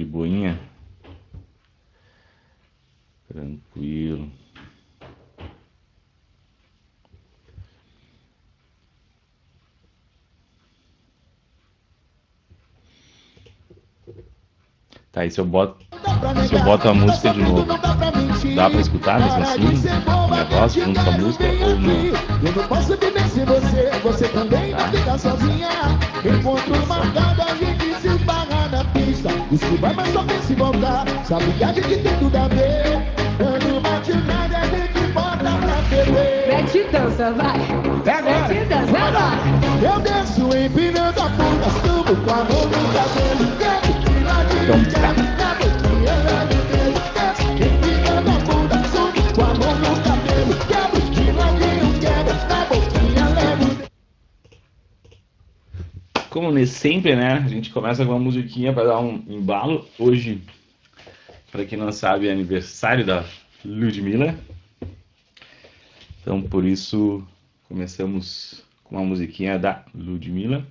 de boinha. Tranquilo. Tá, e se eu boto a música de novo, dá pra escutar mesmo assim? Minha voz junto com a música ou não? Eu não posso viver sem você, você também não fica sozinha. Encontro marcado, a gente se esbarra na pista. Isso vai mais só se voltar, sabe que a gente tem tudo a ver. Quando bate nada, a gente bota pra ferver. Mete dança, vai. Mete dança, vai. Eu desço empinando a bunda, subo com a mão no cabelo. Então tá. Empinando a bunda, subo com a mão no cabelo. Quebro de ladinho, quebra na boquinha, levo. Como sempre, né? A gente começa com uma musiquinha para dar um embalo. Hoje, para quem não sabe, é aniversário da Ludmilla. Então, por isso, começamos com uma musiquinha da Ludmilla.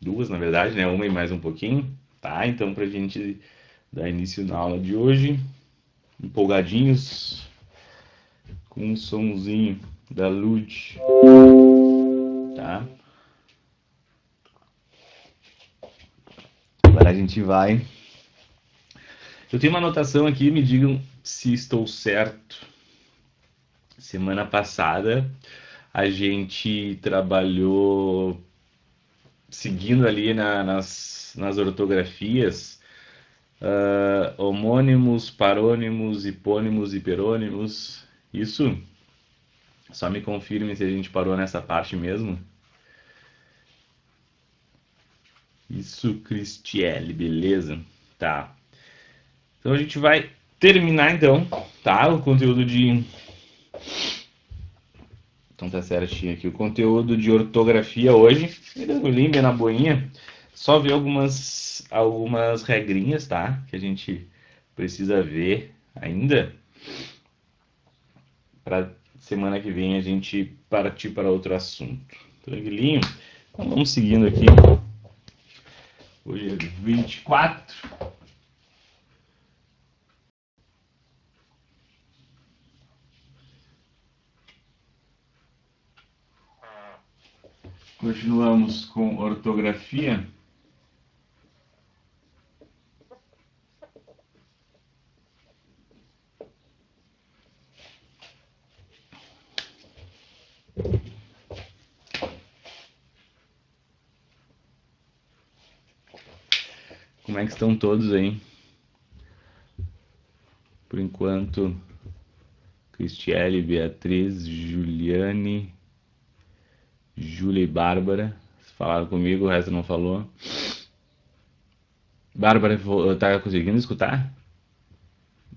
Duas, na verdade, né? Uma e mais um pouquinho. Tá? Então, pra gente dar início na aula de hoje, empolgadinhos, com um sonzinho da Lud. Tá? Agora a gente vai. Eu tenho uma anotação aqui, me digam se estou certo. Semana passada a gente trabalhou seguindo ali nas ortografias, homônimos, parônimos, hipônimos, hiperônimos. Isso? Só me confirme se a gente parou nessa parte mesmo. Isso, Cristiele, beleza? Tá. Então a gente vai terminar então, tá? O conteúdo de... Então tá certinho aqui. O conteúdo de ortografia hoje. Tranquilinho, bem na boinha. Só ver algumas regrinhas, tá? Que a gente precisa ver ainda. Para semana que vem a gente partir para outro assunto. Tranquilinho? Então vamos seguindo aqui. Hoje é 24. Continuamos com ortografia. Como é que estão todos aí? Por enquanto, Cristiele, Beatriz, Juliane, Júlia e Bárbara falaram comigo, o resto não falou. Bárbara, tá conseguindo escutar?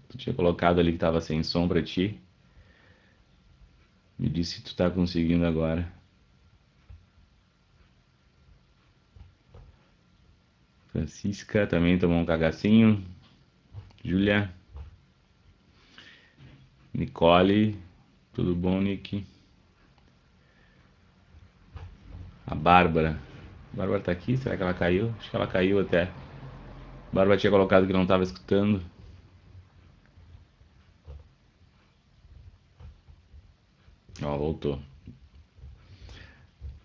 Tu tinha colocado ali que tava sem som pra ti. Me disse se tu tá conseguindo agora. Francisca também tomou um cagacinho. Júlia. Nicole. Tudo bom, Nick? A Bárbara. A Bárbara tá aqui? Será que ela caiu? Acho que ela caiu até. A Bárbara tinha colocado que não estava escutando. Ó, voltou.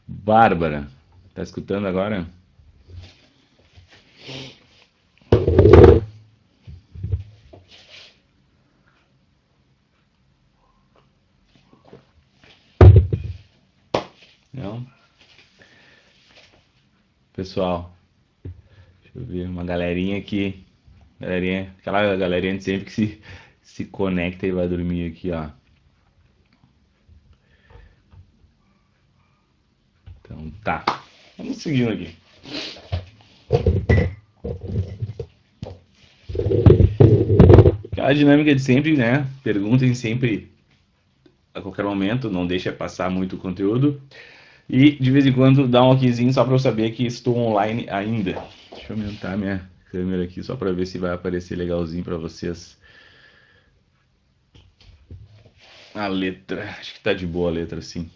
Bárbara, tá escutando agora? Não? Pessoal, deixa eu ver uma galerinha aqui. Aquela galerinha de sempre que se conecta e vai dormir aqui, ó. Então tá. Vamos seguindo aqui. Aquela dinâmica de sempre, né? Perguntem sempre a qualquer momento, não deixa passar muito o conteúdo. E de vez em quando dá um okzinho só para eu saber que estou online ainda. Deixa eu aumentar minha câmera aqui só para ver se vai aparecer legalzinho para vocês. A letra, acho que tá de boa a letra, sim.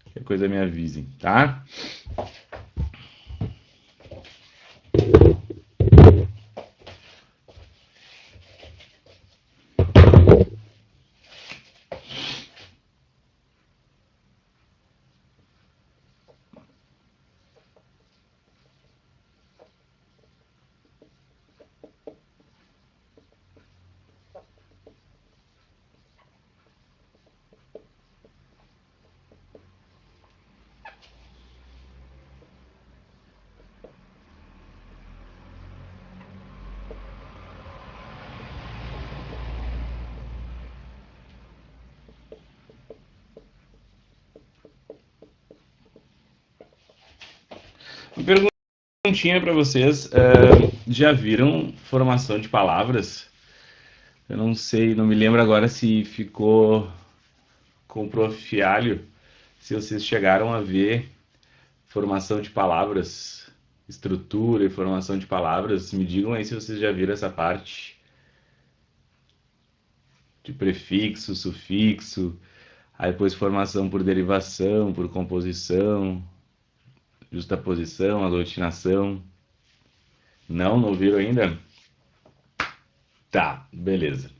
Qualquer coisa me avisem, tá? Uma perguntinha para vocês. Já viram formação de palavras? Eu não sei, não me lembro agora se ficou com o Prof. Fialho, se vocês chegaram a ver formação de palavras, estrutura e formação de palavras. Me digam aí se vocês já viram essa parte de prefixo, sufixo, aí depois formação por derivação, por composição, justaposição, aglutinação. Não viram ainda? Tá, beleza.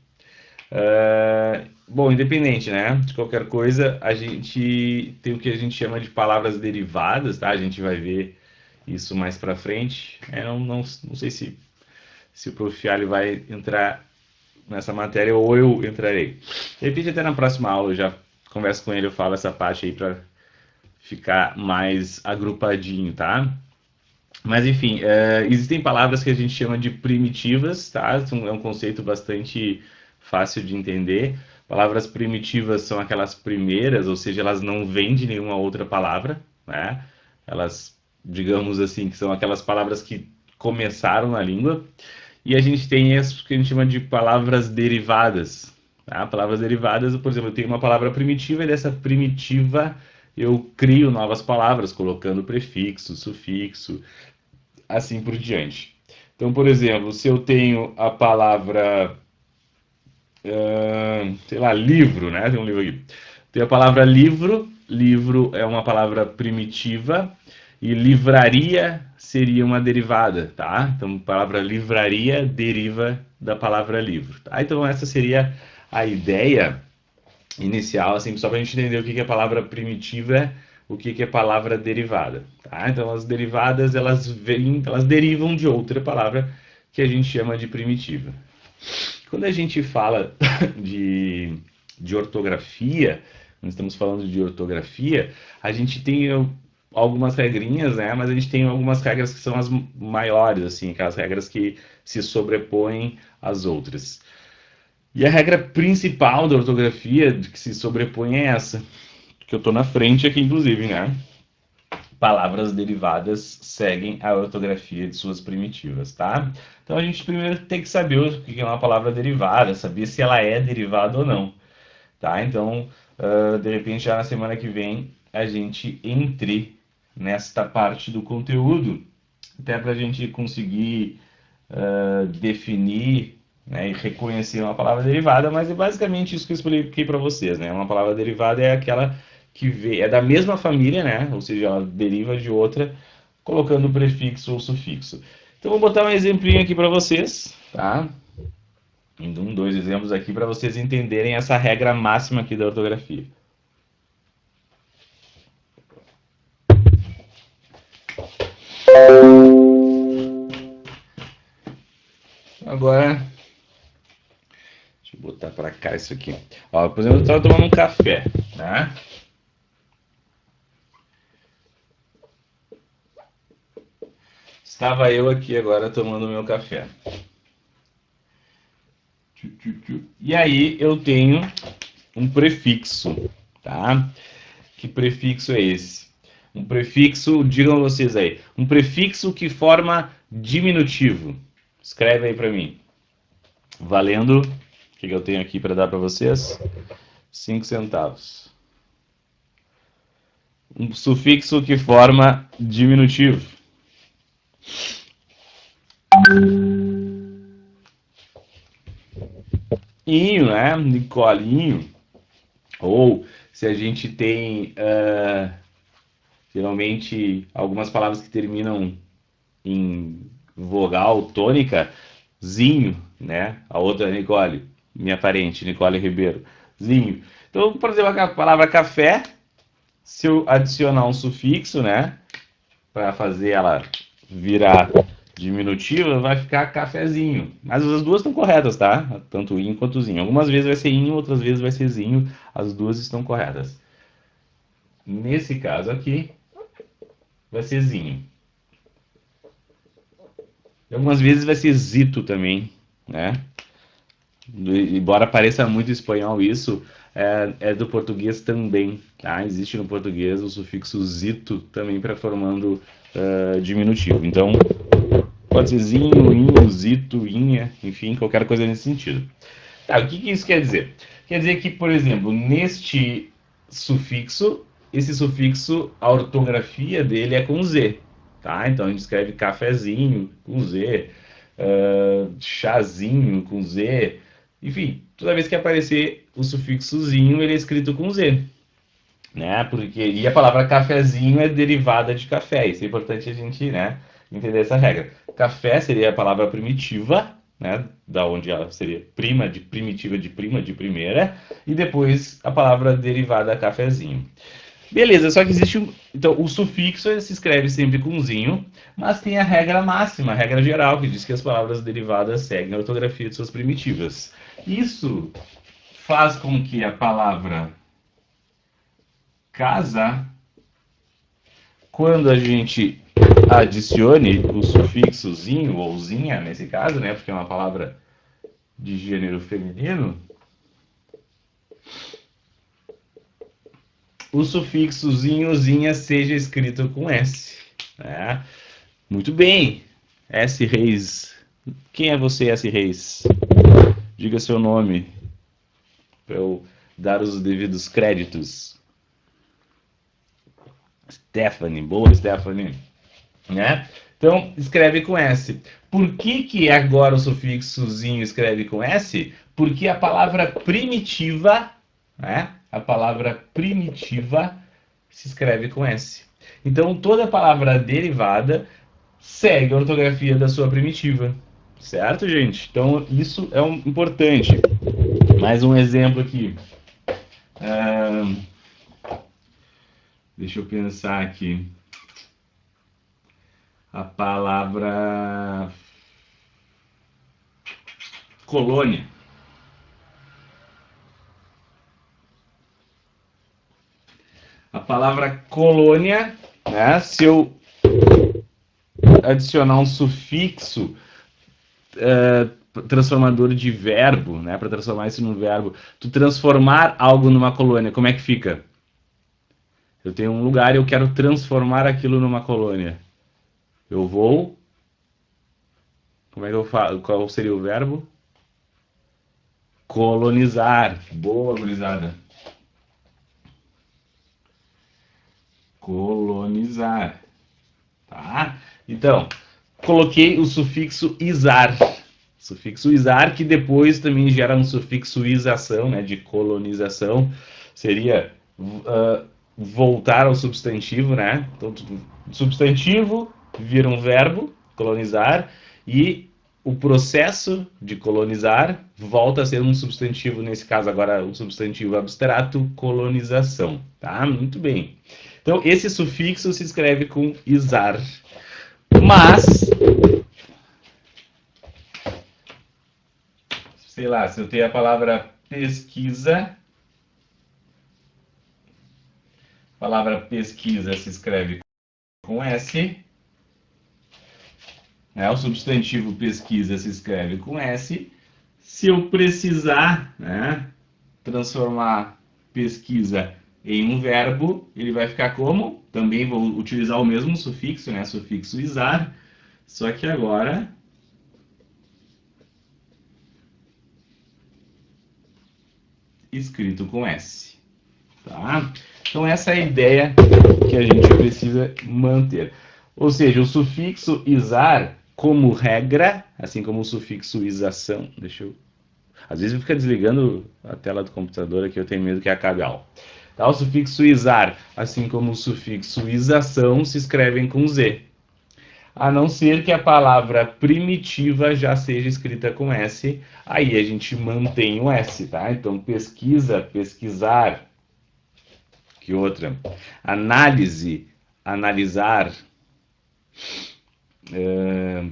Bom, independente, né? De qualquer coisa, a gente tem o que a gente chama de palavras derivadas, tá? A gente vai ver isso mais pra frente. Não sei se o Prof. Fialho vai entrar nessa matéria ou eu entrarei. De repente, até na próxima aula eu já converso com ele, eu falo essa parte aí pra ficar mais agrupadinho, tá? Mas enfim, existem palavras que a gente chama de primitivas, tá? É um conceito bastante fácil de entender. Palavras primitivas são aquelas primeiras, ou seja, elas não vêm de nenhuma outra palavra, né? Elas, digamos assim, que são aquelas palavras que começaram na língua. E a gente tem isso que a gente chama de palavras derivadas, tá? Palavras derivadas, por exemplo, eu tenho uma palavra primitiva e dessa primitiva eu crio novas palavras, colocando prefixo, sufixo, assim por diante. Então, por exemplo, se eu tenho a palavra, sei lá, livro, né? Tem um livro aqui. Tem a palavra livro, livro é uma palavra primitiva, e livraria seria uma derivada, tá? Então, a palavra livraria deriva da palavra livro, tá? Então, essa seria a ideia inicial, assim, só para a gente entender o que é palavra primitiva, o que é palavra derivada, tá? Então, as derivadas, elas derivam de outra palavra que a gente chama de primitiva. Quando a gente fala de ortografia, nós estamos falando de ortografia, a gente tem algumas regrinhas, né? Mas a gente tem algumas regras que são as maiores, assim, aquelas regras que se sobrepõem às outras. E a regra principal da ortografia que se sobrepõe é essa, que eu estou na frente aqui, inclusive, né? Palavras derivadas seguem a ortografia de suas primitivas, tá? Então a gente primeiro tem que saber o que é uma palavra derivada, saber se ela é derivada ou não, tá? Então, de repente, já na semana que vem, a gente entre nesta parte do conteúdo, até para a gente conseguir definir, né, e reconhecer uma palavra derivada, mas é basicamente isso que eu expliquei para vocês, né? Uma palavra derivada é aquela que é da mesma família, né? Ou seja, ela deriva de outra, colocando prefixo ou sufixo. Então, vou botar um exemplinho aqui para vocês, tá? Dois exemplos aqui para vocês entenderem essa regra máxima aqui da ortografia. Agora, deixa eu botar para cá isso aqui. Ó, por exemplo, eu estava tomando um café, né? Estava eu aqui agora tomando meu café. E aí eu tenho um prefixo, tá? Que prefixo é esse? Um prefixo, digam vocês aí, um prefixo que forma diminutivo. Escreve aí para mim. Valendo, o que eu tenho aqui para dar para vocês? 5 centavos. Um sufixo que forma diminutivo. Inho, né? Nicolinho. Ou se a gente tem geralmente algumas palavras que terminam em vogal tônica, zinho, né? A outra é Nicole, minha parente, Nicole Ribeiro, zinho. Então, por exemplo, a palavra café, se eu adicionar um sufixo, né? Para fazer ela virar diminutiva, vai ficar cafezinho. Mas as duas estão corretas, tá? Tanto inho quanto zinho. Algumas vezes vai ser inho, outras vezes vai ser zinho. As duas estão corretas. Nesse caso aqui, vai ser zinho. E algumas vezes vai ser zito também, né? Embora pareça muito espanhol isso, é do português também, tá? Existe no português o sufixo zito também para formando diminutivo. Então, pode ser zinho, inho, zito, inha, enfim, qualquer coisa nesse sentido. Tá, o que isso quer dizer? Quer dizer que, por exemplo, neste sufixo, esse sufixo, a ortografia dele é com Z, tá? Então a gente escreve cafezinho com Z, chazinho com Z, enfim, toda vez que aparecer o sufixozinho, ele é escrito com Z, né? E a palavra cafezinho é derivada de café, isso é importante a gente, né, entender essa regra. Café seria a palavra primitiva, né, da onde ela seria prima de primitiva de prima de primeira, e depois a palavra derivada cafezinho. Beleza, só que existe então o sufixo ele se escreve sempre com zinho, mas tem a regra máxima, a regra geral, que diz que as palavras derivadas seguem a ortografia de suas primitivas. Isso faz com que a palavra casa, quando a gente adicione o sufixozinho ou zinha, nesse caso, né, porque é uma palavra de gênero feminino, o sufixozinho, zinha, seja escrito com S. Né? Muito bem. S. Reis. Quem é você, S. Reis? Diga seu nome, para eu dar os devidos créditos. Stephanie. Boa, Stephanie. Né? Então, escreve com S. Por que agora o sufixozinho escreve com S? Porque a palavra primitiva, né? A palavra primitiva se escreve com S. Então, toda palavra derivada segue a ortografia da sua primitiva. Certo, gente? Então, isso é importante. Mais um exemplo aqui. Deixa eu pensar aqui. A palavra colônia. A palavra colônia, né, se eu adicionar um sufixo transformador de verbo, né, para transformar isso num verbo, tu transformar algo numa colônia, como é que fica? Eu tenho um lugar e eu quero transformar aquilo numa colônia. Eu vou... Como é que eu falo? Qual seria o verbo? Colonizar. Boa, gurizada. Colonizar. Tá? Então, coloquei o sufixo izar. Sufixo izar, que depois também gera um sufixo ização, né, de colonização. Seria voltar ao substantivo, né? Então, substantivo vira um verbo, colonizar, e o processo de colonizar volta a ser um substantivo, nesse caso agora o substantivo abstrato, colonização, tá? Muito bem. Então, esse sufixo se escreve com izar. Mas, sei lá, se eu tenho a palavra pesquisa, a palavra pesquisa se escreve com S, né? O substantivo pesquisa se escreve com S. Se eu precisar, né, transformar pesquisa em um verbo, ele vai ficar como? Também vou utilizar o mesmo sufixo, né, sufixo izar, só que agora escrito com S. Tá? Então essa é a ideia que a gente precisa manter. Ou seja, o sufixo izar, como regra, assim como o sufixo ização, às vezes fica desligando a tela do computador aqui, eu tenho medo que acabe a aula. Tá? O sufixo izar, assim como o sufixo ização, se escrevem com Z. A não ser que a palavra primitiva já seja escrita com S, aí a gente mantém o S, tá? Então, pesquisa, pesquisar. Que outra? Análise, analisar.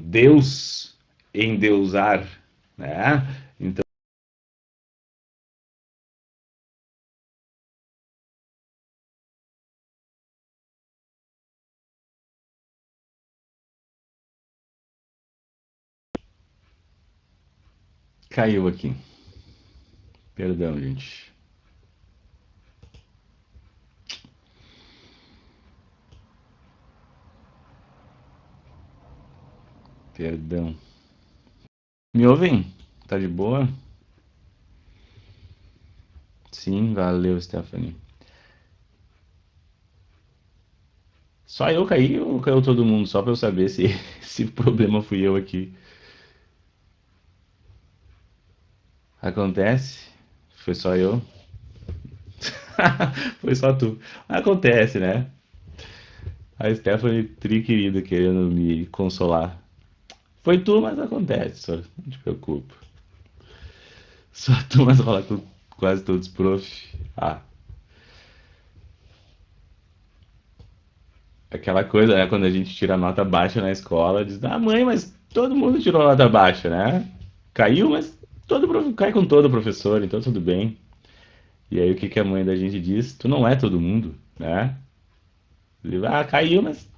Deus, endeusar, né? Então, caiu aqui. Perdão, gente. Perdão. Me ouvem? Tá de boa? Sim, valeu, Stephanie. Só eu caí ou caiu todo mundo? Só pra eu saber se, se o problema fui eu aqui. Acontece? Foi só eu? Foi só tu. Acontece, né? A Stephanie tri querida querendo me consolar. Foi tu, mas acontece, só. Não te preocupa. Só tu, mas rola com quase todos, prof. Ah, aquela coisa, né? Quando a gente tira nota baixa na escola, diz, ah, mãe, mas todo mundo tirou nota baixa, né? Caiu, mas cai com todo professor, então tudo bem. E aí o que que a mãe da gente diz? Tu não é todo mundo, né? Ele, ah, caiu, mas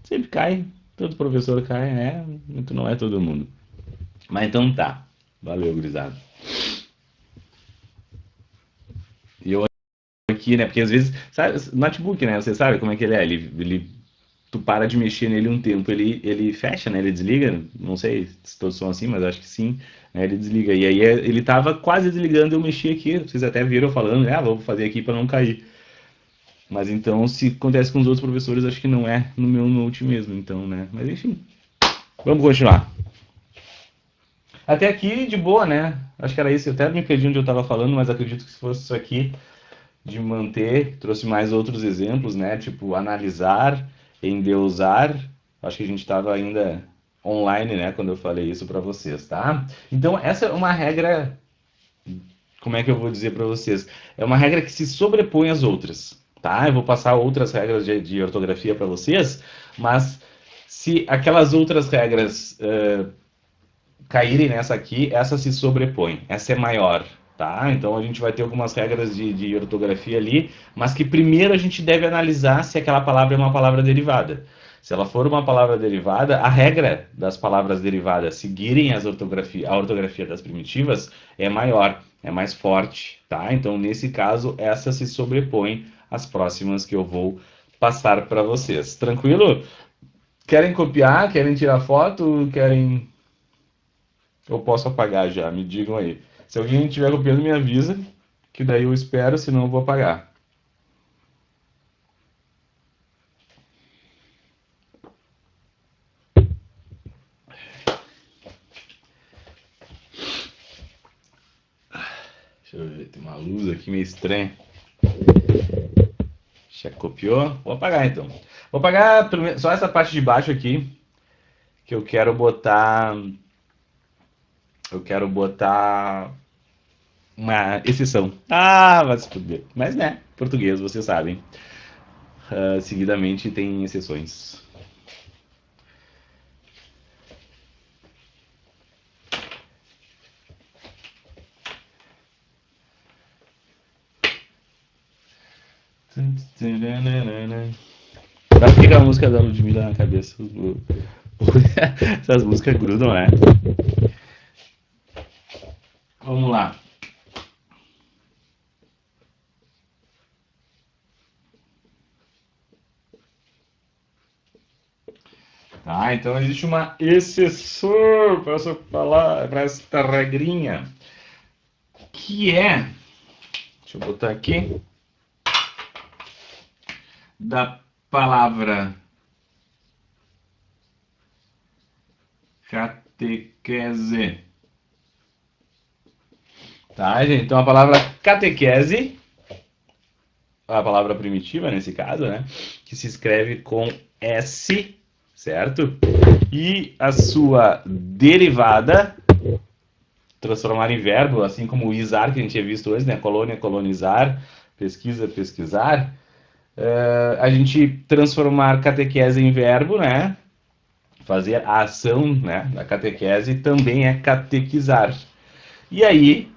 sempre cai. Todo professor cai, né? Tu não é todo mundo. Mas então tá. Valeu, gurizada. E eu aqui, né? Porque às vezes, sabe, notebook, né? Você sabe como é que ele é? Tu para de mexer nele um tempo, ele fecha, né? Ele desliga. Não sei se todos são assim, mas acho que sim. Né? Ele desliga. E aí ele tava quase desligando, eu mexi aqui. Vocês até viram eu falando, né? Ah, vou fazer aqui para não cair. Mas então, se acontece com os outros professores, acho que não é no meu note mesmo, então, né? Mas enfim, vamos continuar. Até aqui, de boa, né? Acho que era isso. Eu até me perdi onde eu estava falando, mas acredito que se fosse isso aqui, de manter, trouxe mais outros exemplos, né? Tipo, analisar, endeusar. Acho que a gente estava ainda online, né? Quando eu falei isso para vocês, tá? Então, essa é uma regra, como é que eu vou dizer para vocês? É uma regra que se sobrepõe às outras, tá? Eu vou passar outras regras de ortografia para vocês, mas se aquelas outras regras caírem nessa aqui, essa se sobrepõe, essa é maior, tá? Então a gente vai ter algumas regras de ortografia ali, mas que primeiro a gente deve analisar se aquela palavra é uma palavra derivada. Se ela for uma palavra derivada, a regra das palavras derivadas seguirem a ortografia das primitivas é maior, é mais forte, tá? Então nesse caso, essa se sobrepõe às próximas que eu vou passar para vocês. Tranquilo? Querem copiar? Querem tirar foto? Querem eu posso apagar já, me digam aí. Se alguém estiver copiando, me avisa, que daí eu espero, senão eu vou apagar. Deixa eu ver, tem uma luz aqui meio estranha. Já copiou? Vou apagar então. Vou apagar só essa parte de baixo aqui, que eu quero botar. Eu quero botar uma exceção. Ah, vai se fuder. Mas né, português, vocês sabem. Seguidamente tem exceções. Pra ficar a música da Ludmilla na cabeça. Essas músicas grudam, né? Vamos lá. Tá, então existe uma exceção para essa palavra, para esta regrinha, que é, deixa eu botar aqui, da palavra catequese. Tá, gente? Então a palavra catequese, a palavra primitiva nesse caso, né? Que se escreve com S, certo? E a sua derivada, transformar em verbo, assim como o izar que a gente tinha visto antes, né? Colônia, colonizar, pesquisa, pesquisar. A gente transformar catequese em verbo, né? Fazer a ação, né, da catequese também é catequizar. E aí,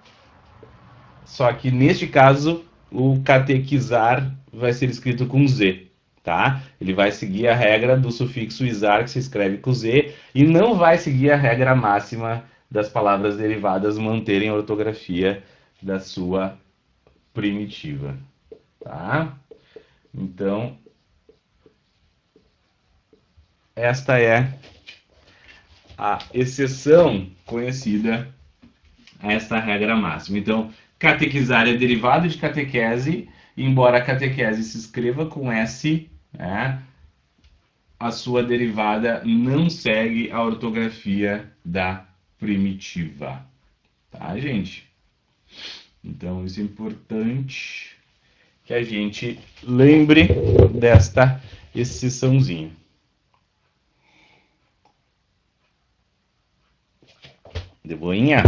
só que neste caso, o catequizar vai ser escrito com Z, tá? Ele vai seguir a regra do sufixo izar, que se escreve com Z, e não vai seguir a regra máxima das palavras derivadas manterem a ortografia da sua primitiva, tá? Então, esta é a exceção conhecida a esta regra máxima. Então, catequizar é derivado de catequese, embora a catequese se escreva com S, né, a sua derivada não segue a ortografia da primitiva. Tá, gente? Então, isso é importante que a gente lembre desta exceçãozinha. De boinha?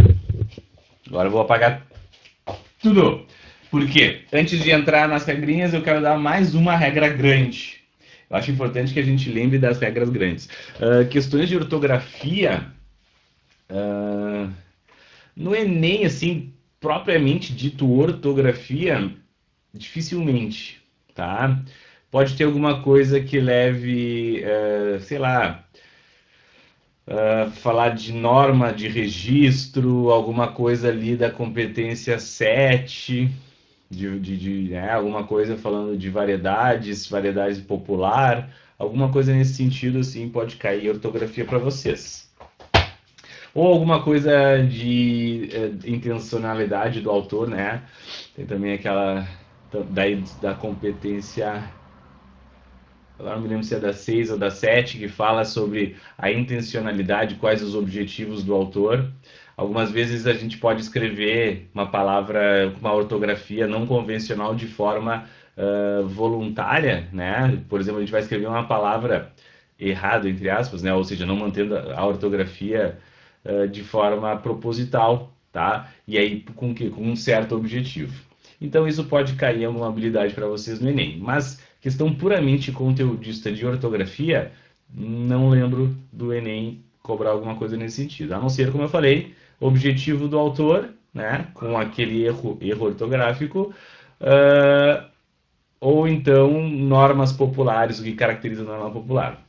Agora eu vou apagar tudo. Por quê? Antes de entrar nas regrinhas, eu quero dar mais uma regra grande. Eu acho importante que a gente lembre das regras grandes. Questões de ortografia, no Enem, assim, propriamente dito ortografia, dificilmente, tá? Pode ter alguma coisa que leve, sei lá, falar de norma de registro, alguma coisa ali da competência 7, alguma coisa falando de variedade popular, alguma coisa nesse sentido, assim, pode cair ortografia para vocês. Ou alguma coisa de intencionalidade do autor, né? Tem também aquela da competência, agora não me lembro se é da 6 ou da 7, que fala sobre a intencionalidade, quais os objetivos do autor. Algumas vezes a gente pode escrever uma palavra com uma ortografia não convencional de forma voluntária, né? Por exemplo, a gente vai escrever uma palavra errada, entre aspas, né? Ou seja, não mantendo a ortografia de forma proposital, tá? E aí com um certo objetivo. Então isso pode cair em alguma habilidade para vocês no Enem. Mas questão puramente conteudista de ortografia, não lembro do Enem cobrar alguma coisa nesse sentido. A não ser, como eu falei, objetivo do autor, né? Com aquele erro ortográfico, ou então normas populares, o que caracteriza a norma popular.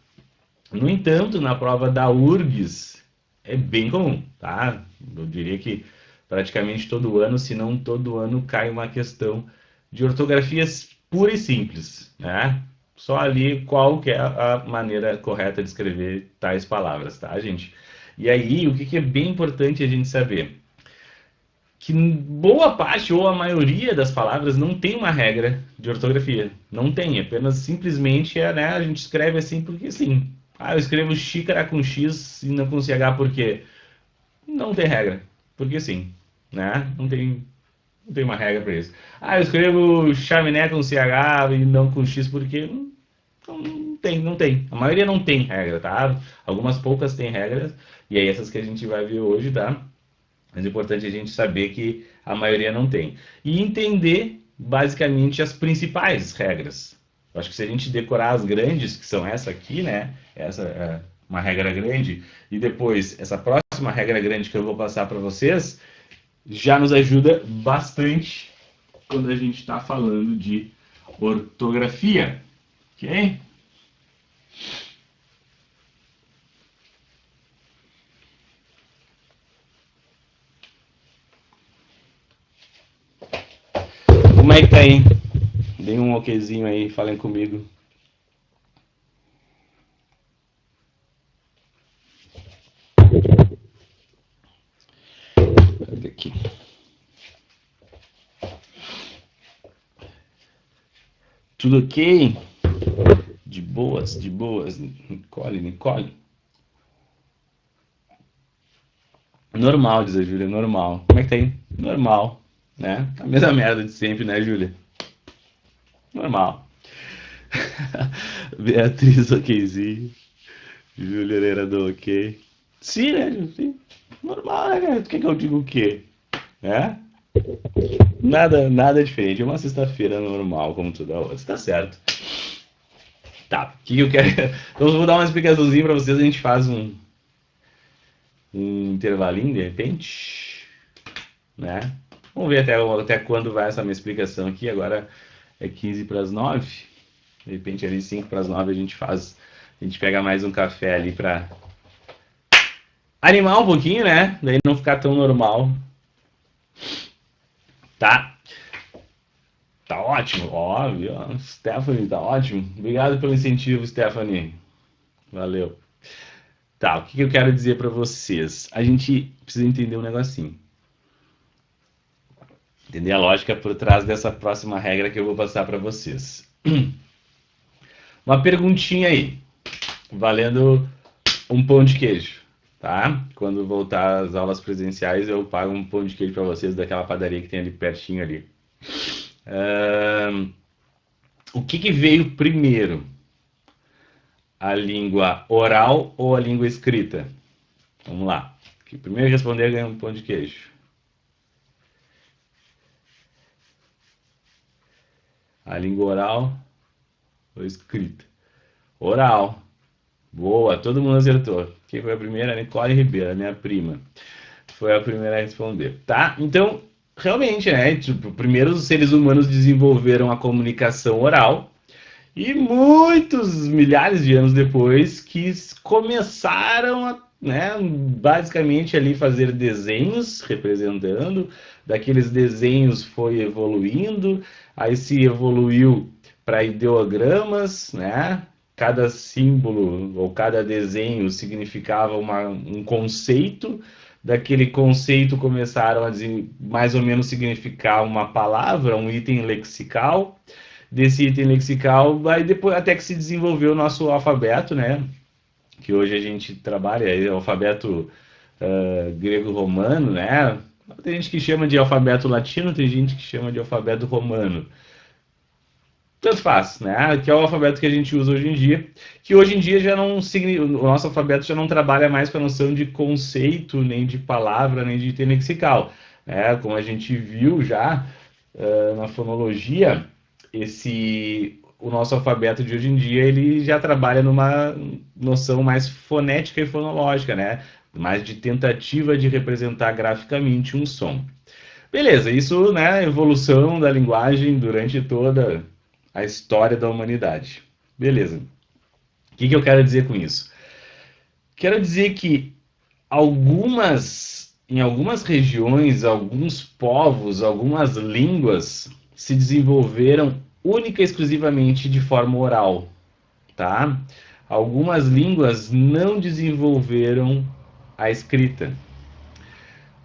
No entanto, na prova da URGS, é bem comum, tá? Eu diria que praticamente todo ano, se não todo ano, cai uma questão de ortografias pura e simples, né? Só ali qual que é a maneira correta de escrever tais palavras, tá, gente? E aí, o que é bem importante a gente saber? Que boa parte ou a maioria das palavras não tem uma regra de ortografia. Não tem, apenas simplesmente né, a gente escreve assim porque sim. Ah, eu escrevo xícara com X e não com CH porque não tem regra, porque sim, né? Não tem uma regra para isso. Ah, eu escrevo chaminé com CH e não com X porque não tem. A maioria não tem regra, tá? Algumas poucas têm regras e aí essas que a gente vai ver hoje, tá? Mas é importante a gente saber que a maioria não tem. E entender, basicamente, as principais regras. Eu acho que se a gente decorar as grandes, que são essa aqui, né? Essa é uma regra grande. E depois, essa próxima regra grande que eu vou passar para vocês, já nos ajuda bastante quando a gente está falando de ortografia. Ok? Como é que tá aí? Dê um okzinho aí, falem comigo. Olha aqui. Tudo ok? De boas. Nicole. Normal, diz a Júlia, normal. Como é que tá aí? Normal, né? A mesma merda de sempre, né, Júlia? Normal. Beatriz, okzinho. Júlia Herrera do ok. Sim, né? Sim. Normal, né, cara? Tu quer que eu diga o quê? É? Nada diferente. É uma sexta-feira normal, como toda outra. Tá certo. Tá, o que eu quero... Então eu vou dar uma explicaçãozinha pra vocês. A gente faz um intervalinho, de repente. Né? Vamos ver até quando vai essa minha explicação aqui. Agora é 15 para as 9. De repente ali 5 para as 9 a gente pega mais um café ali pra animar um pouquinho, né? Daí não ficar tão normal. Tá? Tá ótimo, óbvio. Stephanie, tá ótimo. Obrigado pelo incentivo, Stephanie. Valeu. Tá, o que eu quero dizer para vocês? A gente precisa entender um negocinho. Entender a lógica por trás dessa próxima regra que eu vou passar para vocês. Uma perguntinha aí, valendo um pão de queijo, tá? Quando voltar às aulas presenciais, eu pago um pão de queijo para vocês daquela padaria que tem ali pertinho ali. O que veio primeiro? A língua oral ou a língua escrita? Vamos lá. O primeiro responder ganha um pão de queijo. A língua oral ou escrita? Oral. Boa, todo mundo acertou. Quem foi a primeira? A Nicole Ribeiro, a minha prima. Foi a primeira a responder. Tá? Então, realmente, né? Tipo, primeiro os seres humanos desenvolveram a comunicação oral e muitos milhares de anos depois que começaram a, né, basicamente ali fazer desenhos representando, daqueles desenhos foi evoluindo, aí se evoluiu para ideogramas, né? Cada símbolo ou cada desenho significava um conceito, daquele conceito começaram a mais ou menos significar uma palavra, um item lexical, desse item lexical, aí depois até que se desenvolveu o nosso alfabeto, né? Que hoje a gente trabalha, é o alfabeto grego-romano, né? Tem gente que chama de alfabeto latino, tem gente que chama de alfabeto romano. Tanto faz, né? Que é o alfabeto que a gente usa hoje em dia, que hoje em dia já não o nosso alfabeto já não trabalha mais com a noção de conceito, nem de palavra, nem de item lexical, né? Como a gente viu já na fonologia, o nosso alfabeto de hoje em dia ele já trabalha numa noção mais fonética e fonológica, né? Mais de tentativa de representar graficamente um som. Beleza, isso, né? Evolução da linguagem durante toda a história da humanidade. Beleza. O que eu quero dizer com isso? Quero dizer que em algumas regiões, alguns povos, algumas línguas se desenvolveram única e exclusivamente de forma oral, tá? Algumas línguas não desenvolveram a escrita.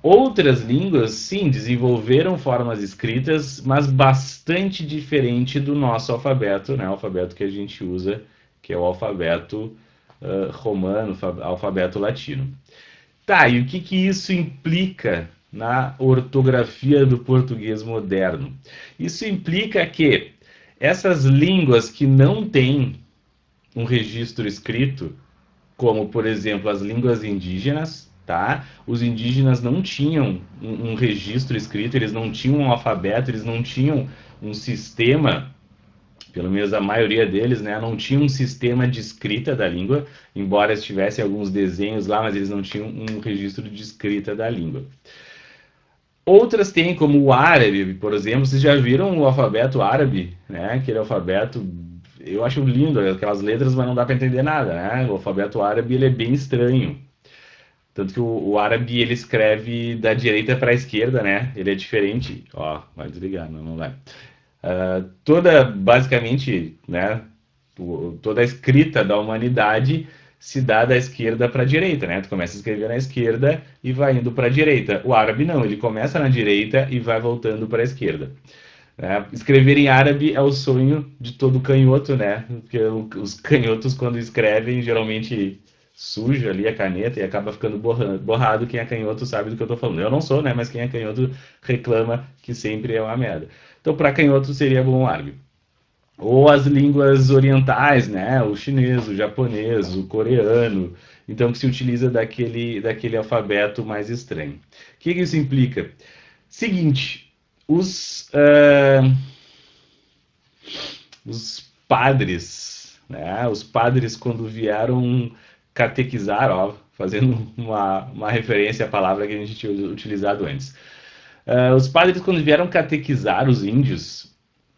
Outras línguas, sim, desenvolveram formas escritas, mas bastante diferente do nosso alfabeto, né? O alfabeto que a gente usa, que é o alfabeto romano, alfabeto latino. Tá, e o que isso implica na ortografia do português moderno? Isso implica que essas línguas que não têm um registro escrito, como, por exemplo, as línguas indígenas, tá? Os indígenas não tinham um registro escrito, eles não tinham um alfabeto, eles não tinham um sistema, pelo menos a maioria deles, né? Não tinha um sistema de escrita da língua, embora tivessem alguns desenhos lá, mas eles não tinham um registro de escrita da língua. Outras têm, como o árabe, por exemplo. Vocês já viram o alfabeto árabe, né? Aquele alfabeto, eu acho lindo, aquelas letras, mas não dá para entender nada, né? O alfabeto árabe ele é bem estranho. Tanto que o árabe ele escreve da direita para a esquerda, né? Ele é diferente. Ó, vai desligar, não vai. Basicamente, né? Toda a escrita da humanidade se dá da esquerda para a direita, né? Tu começa a escrever na esquerda e vai indo para a direita. O árabe não, ele começa na direita e vai voltando para a esquerda. Escrever em árabe é o sonho de todo canhoto, né? Porque os canhotos, quando escrevem, geralmente suja ali a caneta e acaba ficando borrado. Quem é canhoto sabe do que eu tô falando. Eu não sou, né? Mas quem é canhoto reclama que sempre é uma merda. Então, para canhoto seria bom o árabe. Ou as línguas orientais, né? O chinês, o japonês, o coreano. Então, que se utiliza daquele alfabeto mais estranho. O que isso implica? Seguinte, os padres, né? Os padres, quando vieram catequizar, ó, fazendo uma referência à palavra que a gente tinha utilizado antes. Os padres, quando vieram catequizar os índios,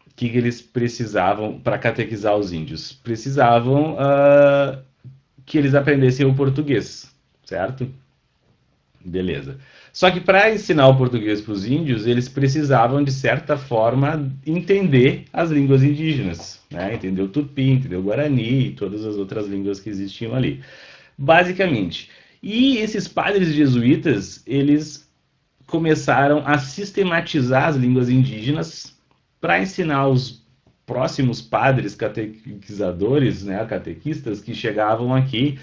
o que eles precisavam para catequizar os índios? Precisavam que eles aprendessem o português, certo? Beleza. Só que para ensinar o português para os índios, eles precisavam, de certa forma, entender as línguas indígenas, né? Entender o tupi, entender o guarani e todas as outras línguas que existiam ali. basicamente. E esses padres jesuítas, eles começaram a sistematizar as línguas indígenas para ensinar os próximos padres catequizadores, né, catequistas que chegavam aqui,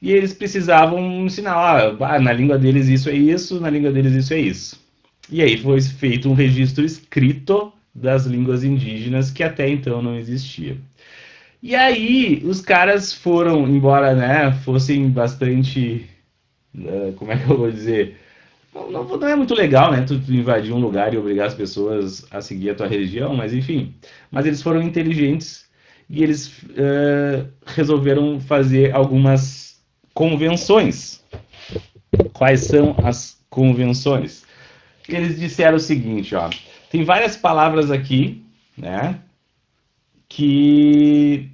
e eles precisavam ensinar, na língua deles isso é isso, na língua deles isso é isso. E aí foi feito um registro escrito das línguas indígenas que até então não existia. E aí os caras foram, embora, né, fossem bastante, como é que eu vou dizer, não é muito legal, né, tu invadir um lugar e obrigar as pessoas a seguir a tua religião, mas enfim. Mas eles foram inteligentes e eles resolveram fazer algumas convenções. Quais são as convenções? Eles disseram o seguinte, ó, tem várias palavras aqui, né, que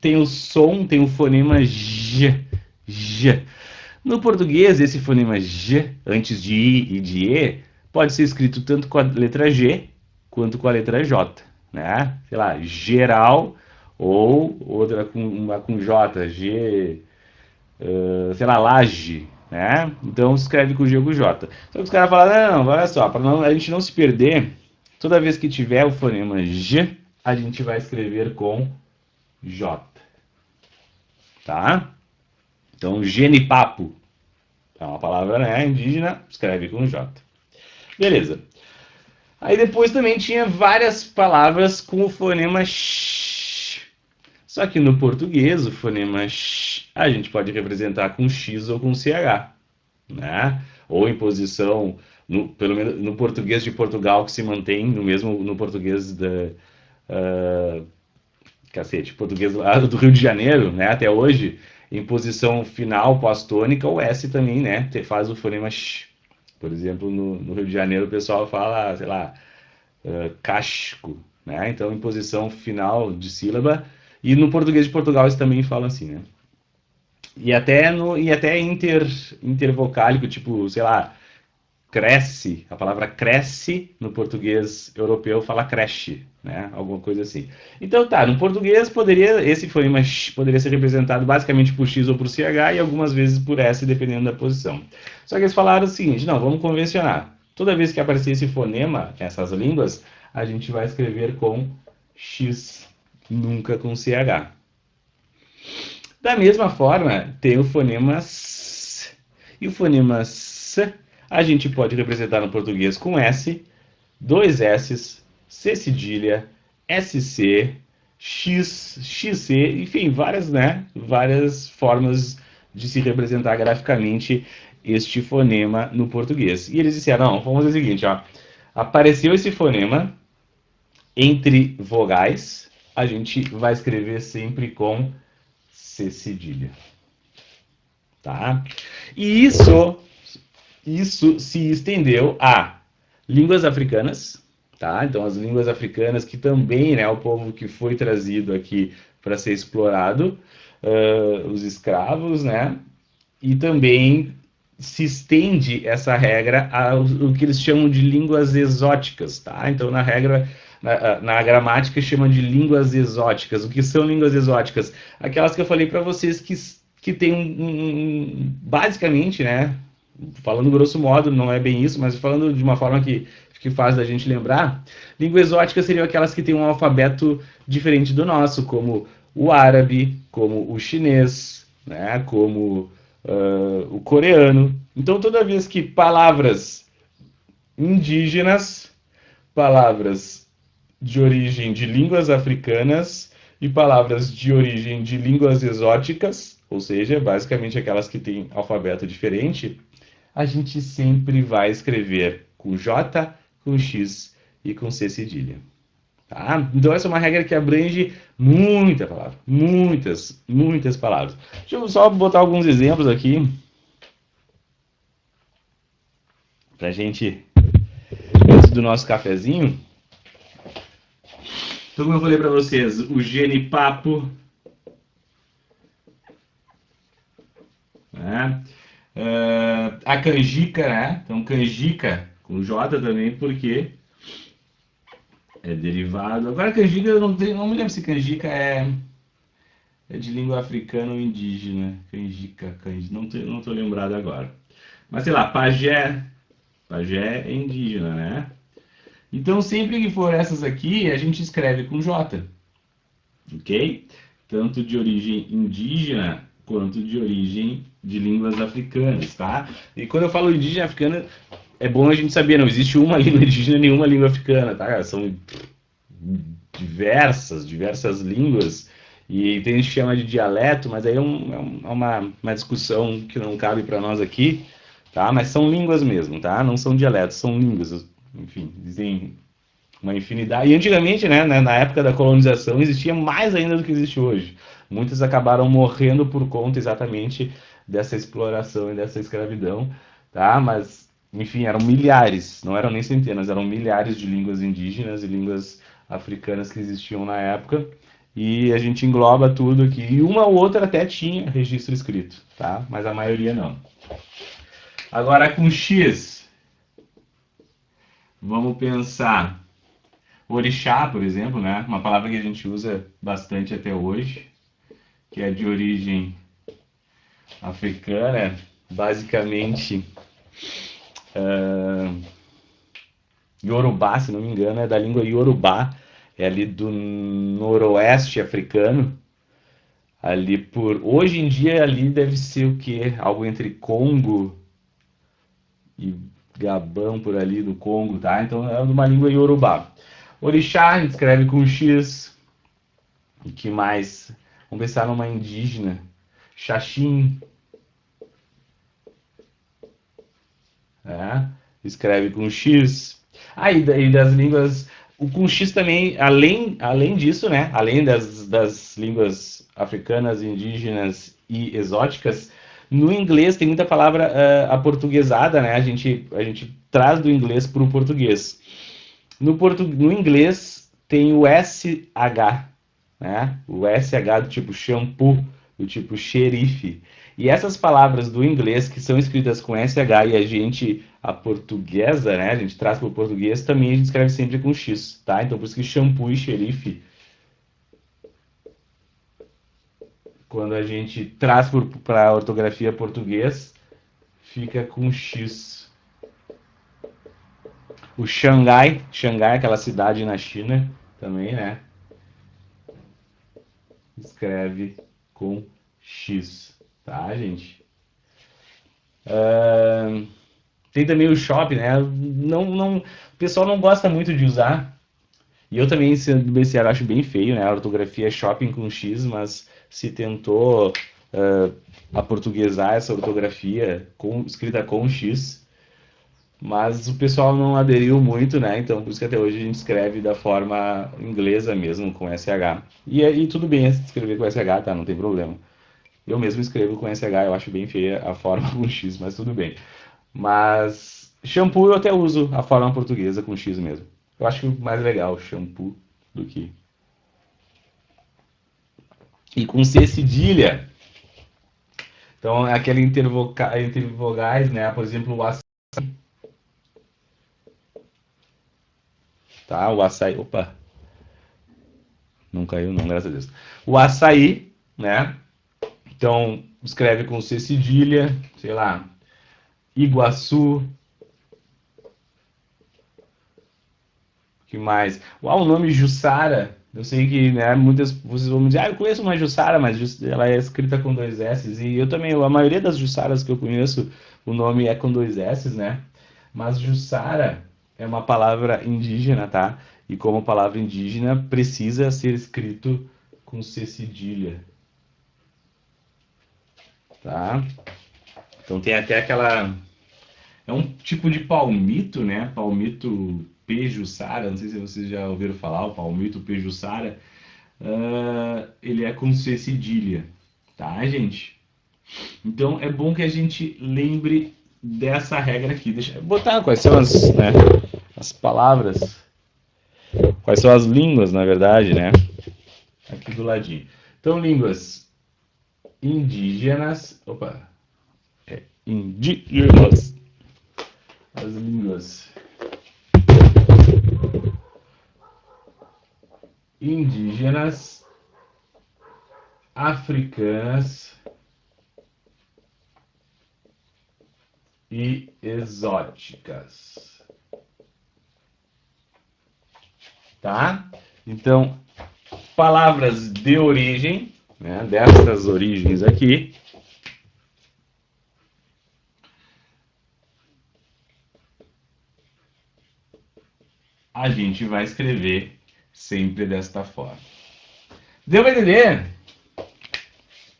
tem o som, tem o fonema J, J. No português, esse fonema J, antes de I e de E, pode ser escrito tanto com a letra G, quanto com a letra J, né? Sei lá, geral, ou outra com J, G, sei lá, laje, né? Então, escreve com G ou com J. Só que os caras falaram, não, olha só, para a gente não se perder, toda vez que tiver o fonema G, a gente vai escrever com J, tá? Então, genipapo é uma palavra, né, indígena, escreve com J. Beleza. Aí depois também tinha várias palavras com o fonema X. Só que no português, o fonema X, a gente pode representar com X ou com CH, né? Ou em posição, pelo menos no português de Portugal, que se mantém no português português lá do Rio de Janeiro, né, até hoje, em posição final pós-tônica, o S também, né, faz o fonema X. Por exemplo, no Rio de Janeiro o pessoal fala, sei lá, casco, né, então em posição final de sílaba, e no português de Portugal eles também falam assim, né. E até intervocálico, tipo, sei lá, cresce, a palavra cresce, no português europeu fala creche, né? Alguma coisa assim. Então tá, no português esse fonema poderia ser representado basicamente por X ou por CH e algumas vezes por S, dependendo da posição. Só que eles falaram o seguinte, não, vamos convencionar. Toda vez que aparecer esse fonema, essas línguas, a gente vai escrever com X, nunca com CH. Da mesma forma, tem o fonema S. E o fonema S a gente pode representar no português com S, dois S's, C cedilha, SC, X, XC, enfim, várias formas de se representar graficamente este fonema no português. E eles disseram, não, vamos fazer o seguinte, ó, apareceu esse fonema entre vogais, a gente vai escrever sempre com C cedilha. Tá? E isso se estendeu a línguas africanas, tá? Então as línguas africanas que também, né, o povo que foi trazido aqui para ser explorado, os escravos, né? E também se estende essa regra ao que eles chamam de línguas exóticas, tá? Então na gramática chama de línguas exóticas. O que são línguas exóticas? Aquelas que eu falei para vocês que tem basicamente, né? Falando grosso modo, não é bem isso, mas falando de uma forma que faz da gente lembrar, língua exótica seriam aquelas que têm um alfabeto diferente do nosso, como o árabe, como o chinês, né, como o coreano. Então, toda vez que palavras indígenas, palavras de origem de línguas africanas e palavras de origem de línguas exóticas, ou seja, basicamente aquelas que têm alfabeto diferente, a gente sempre vai escrever com J, com X e com C cedilha. Tá? Então essa é uma regra que abrange muita palavra, muitas palavras. Deixa eu só botar alguns exemplos aqui pra gente, antes do nosso cafezinho. Então, como eu falei para vocês, o genipapo, né? A canjica, né? Então, canjica com J também, porque é derivado. Agora, canjica, eu não me lembro se canjica é é de língua africana ou indígena? Canjica, não tô lembrado agora. Mas sei lá, pajé é indígena, né? Então sempre que for essas aqui, a gente escreve com J, ok? Tanto de origem indígena quanto de origem de línguas africanas, tá? E quando eu falo indígena africana, é bom a gente saber, não existe uma língua indígena e nenhuma língua africana, tá? São diversas línguas, e tem gente que chama de dialeto, mas aí é uma discussão que não cabe para nós aqui, tá? Mas são línguas mesmo, tá? Não são dialetos, são línguas, enfim, existem uma infinidade. E antigamente, né, na época da colonização, existia mais ainda do que existe hoje. Muitas acabaram morrendo por conta exatamente dessa exploração e dessa escravidão, tá? Mas, enfim, eram milhares, não eram nem centenas, eram milhares de línguas indígenas e línguas africanas que existiam na época. E a gente engloba tudo aqui. E uma ou outra até tinha registro escrito, tá? Mas a maioria não. Agora com X, vamos pensar. Orixá, por exemplo, né? Uma palavra que a gente usa bastante até hoje, que é de origem africana, basicamente Yorubá, se não me engano, é da língua Yorubá, é ali do noroeste africano, ali por... Hoje em dia ali deve ser o quê? Algo entre Congo e Gabão, por ali do Congo, tá? Então é uma língua Yorubá. Orixá, a gente escreve com X. O que mais? Vamos pensar numa indígena. Xaxim. Escreve com X. E das línguas... O com X também, além disso, né? Além das línguas africanas, indígenas e exóticas, no inglês tem muita palavra aportuguesada, né? A gente traz do inglês para o português. No inglês tem o SH, né? O SH do tipo shampoo, do tipo xerife. E essas palavras do inglês que são escritas com SH e a gente, a portuguesa, né? A gente traz para o português, também a gente escreve sempre com X, tá? Então por isso que shampoo e xerife, quando a gente traz para a ortografia português, fica com X. O Xangai, aquela cidade na China, também, né? Escreve com X, tá, gente? Tem também o shopping, né? O pessoal não gosta muito de usar. E eu também, sendo do BCR, acho bem feio, né? A ortografia é shopping com X, mas se tentou aportuguesar essa ortografia escrita com X. Mas o pessoal não aderiu muito, né? Então, por isso que até hoje a gente escreve da forma inglesa mesmo, com SH. E tudo bem escrever com SH, tá? Não tem problema. Eu mesmo escrevo com SH, eu acho bem feia a forma com X, mas tudo bem. Mas shampoo eu até uso a forma portuguesa com X mesmo. Eu acho mais legal shampoo do que... E com C cedilha. Então, é aquele entre vogais, né? Por exemplo, o açaí. Tá, o açaí... Opa! Não caiu não, graças a Deus. O açaí, né? Então, escreve com C cedilha, sei lá, Iguaçu. O que mais? O nome Jussara. Eu sei que, né, muitas vocês vão me dizer, eu conheço uma Jussara, mas ela é escrita com 2 S. E eu também, a maioria das Jussaras que eu conheço, o nome é com 2 S, né? Mas Jussara é uma palavra indígena, tá? E como palavra indígena, precisa ser escrito com C cedilha. Tá? Então tem até aquela... É um tipo de palmito, né? Palmito Pejuçara, não sei se vocês já ouviram falar, o palmito Pejuçara. Ele é com C cedilha, tá, gente? Então é bom que a gente lembre dessa regra aqui. Deixa eu botar quais são as palavras, quais são as línguas, na verdade, né? Aqui do ladinho. Então, línguas indígenas. Opa! Indígenas. As línguas indígenas africanas e exóticas. Tá? Então, palavras de origem, né, dessas origens aqui, a gente vai escrever sempre desta forma. Deu para entender?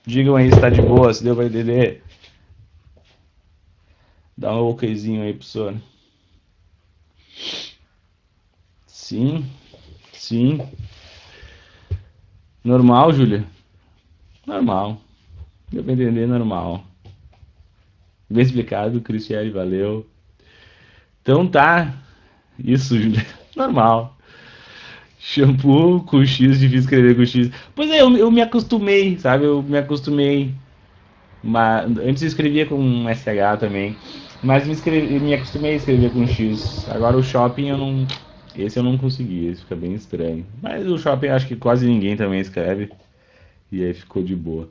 Digam aí se está de boa, se deu para entender. Dá um okzinho aí, professor. Sim, sim. Normal, Júlia? Normal. Deu para entender, normal. Bem explicado, Cristiane, valeu. Então tá. Isso, Júlia. Normal. Shampoo com X, difícil escrever com X. Pois é, eu me acostumei, sabe? Eu me acostumei. Antes eu escrevia com SH também. Mas me acostumei a escrever com X. Agora o shopping eu não. Esse eu não consegui, esse fica bem estranho. Mas o shopping acho que quase ninguém também escreve. E aí ficou de boa.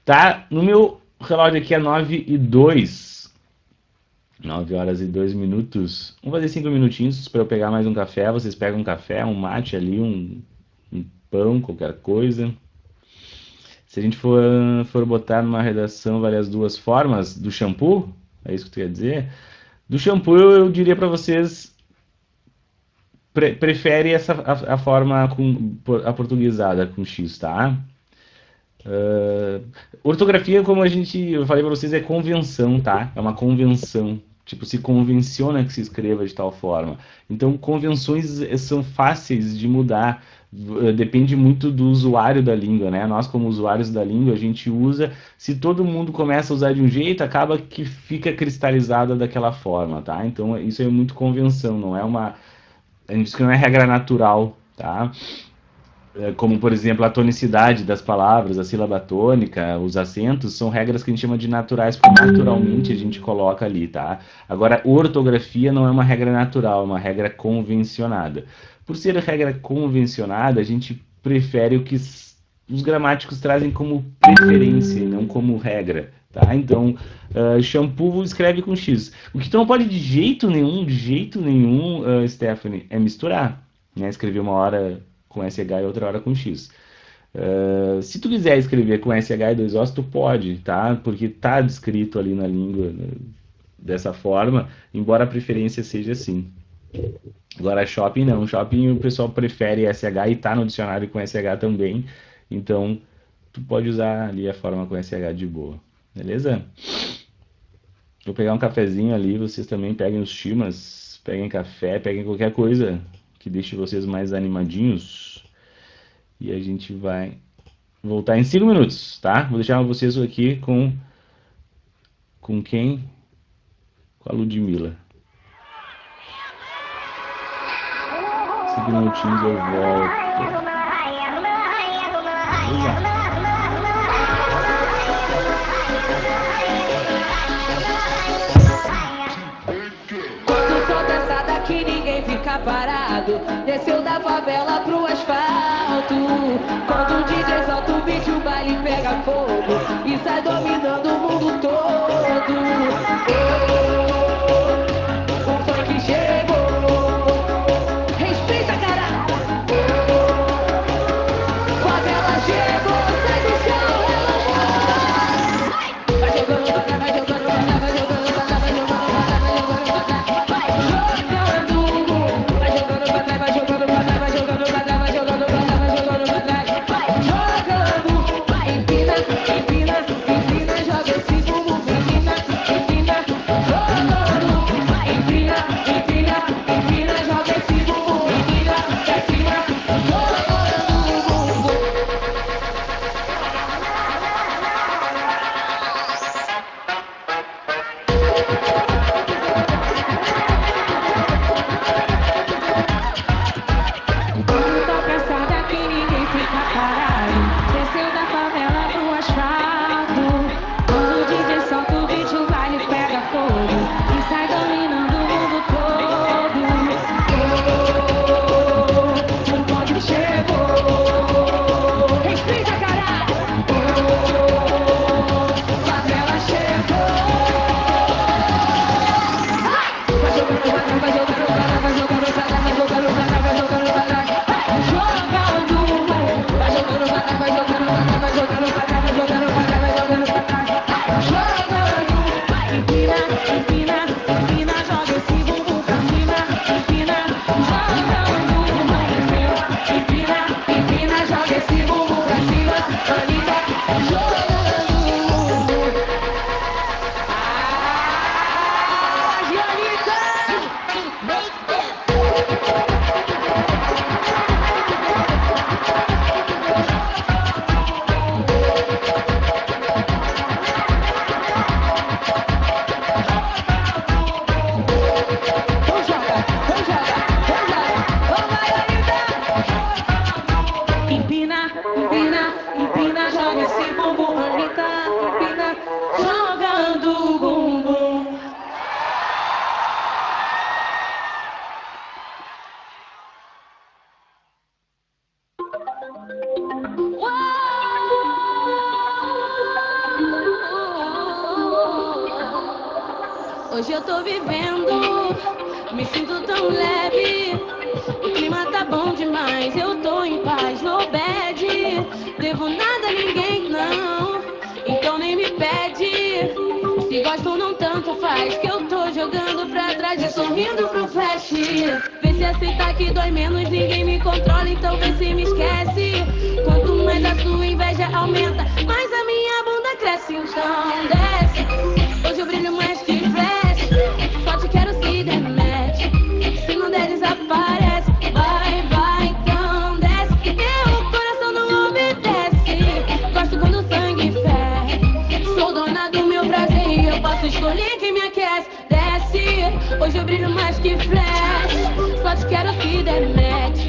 Tá? No meu relógio aqui é 9h02. 9h02. Vamos fazer 5 minutinhos para eu pegar mais um café. Vocês pegam um café, um mate ali, um pão, qualquer coisa. Se a gente for botar numa redação várias duas formas do shampoo, é isso que tu quer dizer? Do shampoo eu diria para vocês, prefere a forma a portuguesada com X, tá? Ortografia, como eu falei para vocês, é convenção, tá? É uma convenção. Tipo, se convenciona que se escreva de tal forma. Então, convenções são fáceis de mudar. Depende muito do usuário da língua, né? Nós, como usuários da língua, a gente usa. Se todo mundo começa a usar de um jeito, acaba que fica cristalizada daquela forma, tá? Então, isso é muito convenção, não é uma. A gente diz que não é regra natural, tá? Como, por exemplo, a tonicidade das palavras, a sílaba tônica, os acentos, são regras que a gente chama de naturais, porque naturalmente a gente coloca ali, tá? Agora, ortografia não é uma regra natural, é uma regra convencionada. Por ser regra convencionada, a gente prefere o que os gramáticos trazem como preferência e não como regra, tá? Então, shampoo escreve com X. O que tu não pode de jeito nenhum, Stephanie, é misturar, né? Escrever uma hora com SH e outra hora com X. Se tu quiser escrever com SH e dois Os, tu pode, tá? Porque tá descrito ali na língua dessa forma, embora a preferência seja assim. Agora, shopping não. Shopping o pessoal prefere SH e tá no dicionário com SH também. Então, tu pode usar ali a forma com SH de boa. Beleza? Vou pegar um cafezinho ali, vocês também peguem os chimas, peguem café, peguem qualquer coisa que deixe vocês mais animadinhos. E a gente vai voltar em 5 minutos, tá? Vou deixar vocês aqui com quem? Com a Ludmilla. 5 minutinhos eu volto. Quando sou dançada aqui ninguém fica parado. Desceu da favela pro asfalto. Quando o DJ solta o beat, o baile pega fogo e sai dominando o mundo todo. O funk chegou. Respeita, caralho. Favela chegou, sai do chão, ela vai jogando, vai jogando, vai jogando, vai jogando, vai jogando, vai jogando, vai jogando, vai jogando, vai jogando, vai jogando, vai jogando, vai jogando, vai jogando, vai jogando, vai jogando. Hoje eu tô vivendo, me sinto tão leve. O clima tá bom demais, eu tô em paz, no bad. Devo nada a ninguém, não, então nem me pede. Se gostam não tanto faz, que eu tô jogando pra trás e sorrindo pro flash. Vê se aceitar que dói menos, ninguém me controla, então vê se me esquece. Quanto mais a sua inveja aumenta, mais a minha bunda cresce, então desce. Hoje eu brilho mais que flash, só te quero se der match. Se não der desaparece, vai, vai, então desce. Meu coração não obedece, gosto quando o sangue ferve. Sou dona do meu prazer e eu posso escolher quem me aquece. Desce, hoje eu brilho mais que flash, só te quero se der match.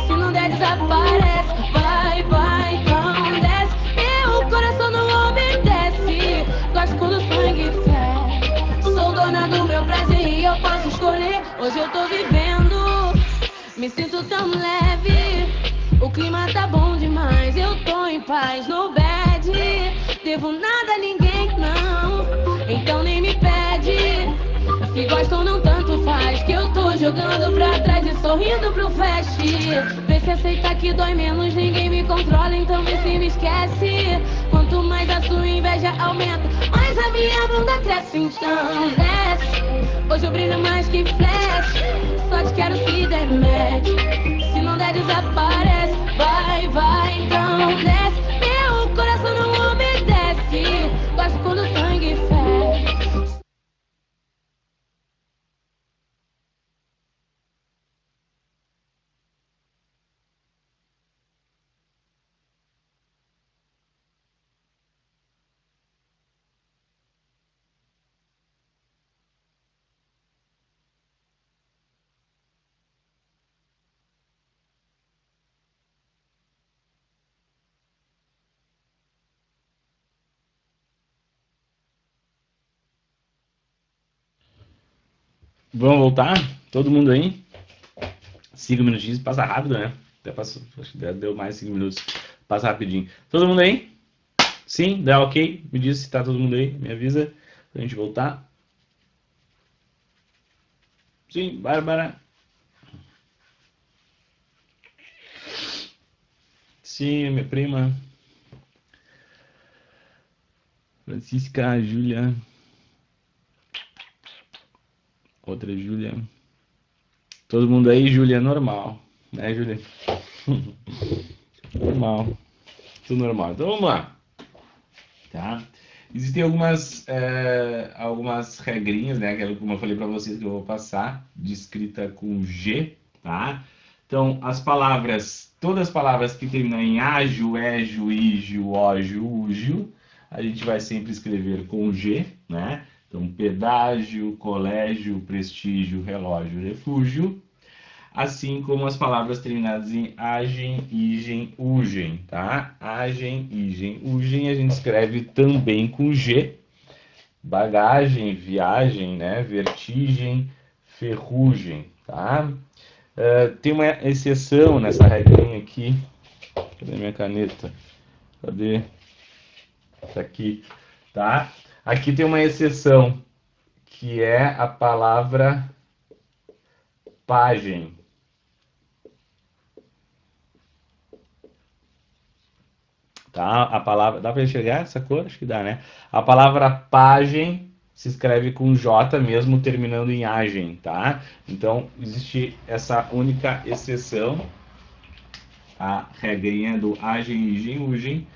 Se não der desaparece, vai, vai, então desce. Meu coração não obedece, gosto quando o sangue ferve. Sou dona do meu prazer e eu posso escolher. Hoje eu tô vivendo, me sinto tão leve. O clima tá bom demais, eu tô em paz, no bad. Devo nada a ninguém, não, então nem me pede. Se gostam não tanto faz, que eu tô jogando pra trás e sorrindo pro flash. Vê se aceitar que dói menos, ninguém me controla, então vê se me esquece. Quanto mais a sua inveja aumenta, mais a minha bunda cresce, então desce. Hoje eu brilho mais que flash, só te quero se der match. Se não der desaparece, vai, vai, então desce. Meu coração não obedece, gosto quando o sangue ferve. Vamos voltar? Todo mundo aí? 5 minutinhos, passa rápido, né? Até passou, acho que deu mais 5 minutos. Passa rapidinho. Todo mundo aí? Sim? Dá ok? Me diz se tá todo mundo aí. Me avisa pra gente voltar. Sim, Bárbara. Sim, minha prima. Francisca, Júlia. Outra Júlia. Todo mundo aí, Júlia, normal. Né, Júlia? Normal. Tudo normal. Então vamos lá. Tá? Existem algumas regrinhas, né? Que, como eu falei para vocês, que eu vou passar, de escrita com G, tá? Então, todas as palavras que terminam em ágio, égio, ígio, ógio, úgio, a gente vai sempre escrever com G, né? Então, pedágio, colégio, prestígio, relógio, refúgio. Assim como as palavras terminadas em agem, igem, ugem, tá? Agem, igem, ugem, a gente escreve também com G. Bagagem, viagem, né? Vertigem, ferrugem, tá? Tem uma exceção nessa regrinha aqui. Cadê minha caneta? Cadê? Tá aqui, tá? Aqui tem uma exceção, que é a palavra pagem. Tá? A palavra, dá para enxergar essa cor? Acho que dá, né? A palavra pagem se escreve com J mesmo terminando em agem, tá? Então existe essa única exceção, a regrinha do agem, igem, ugem,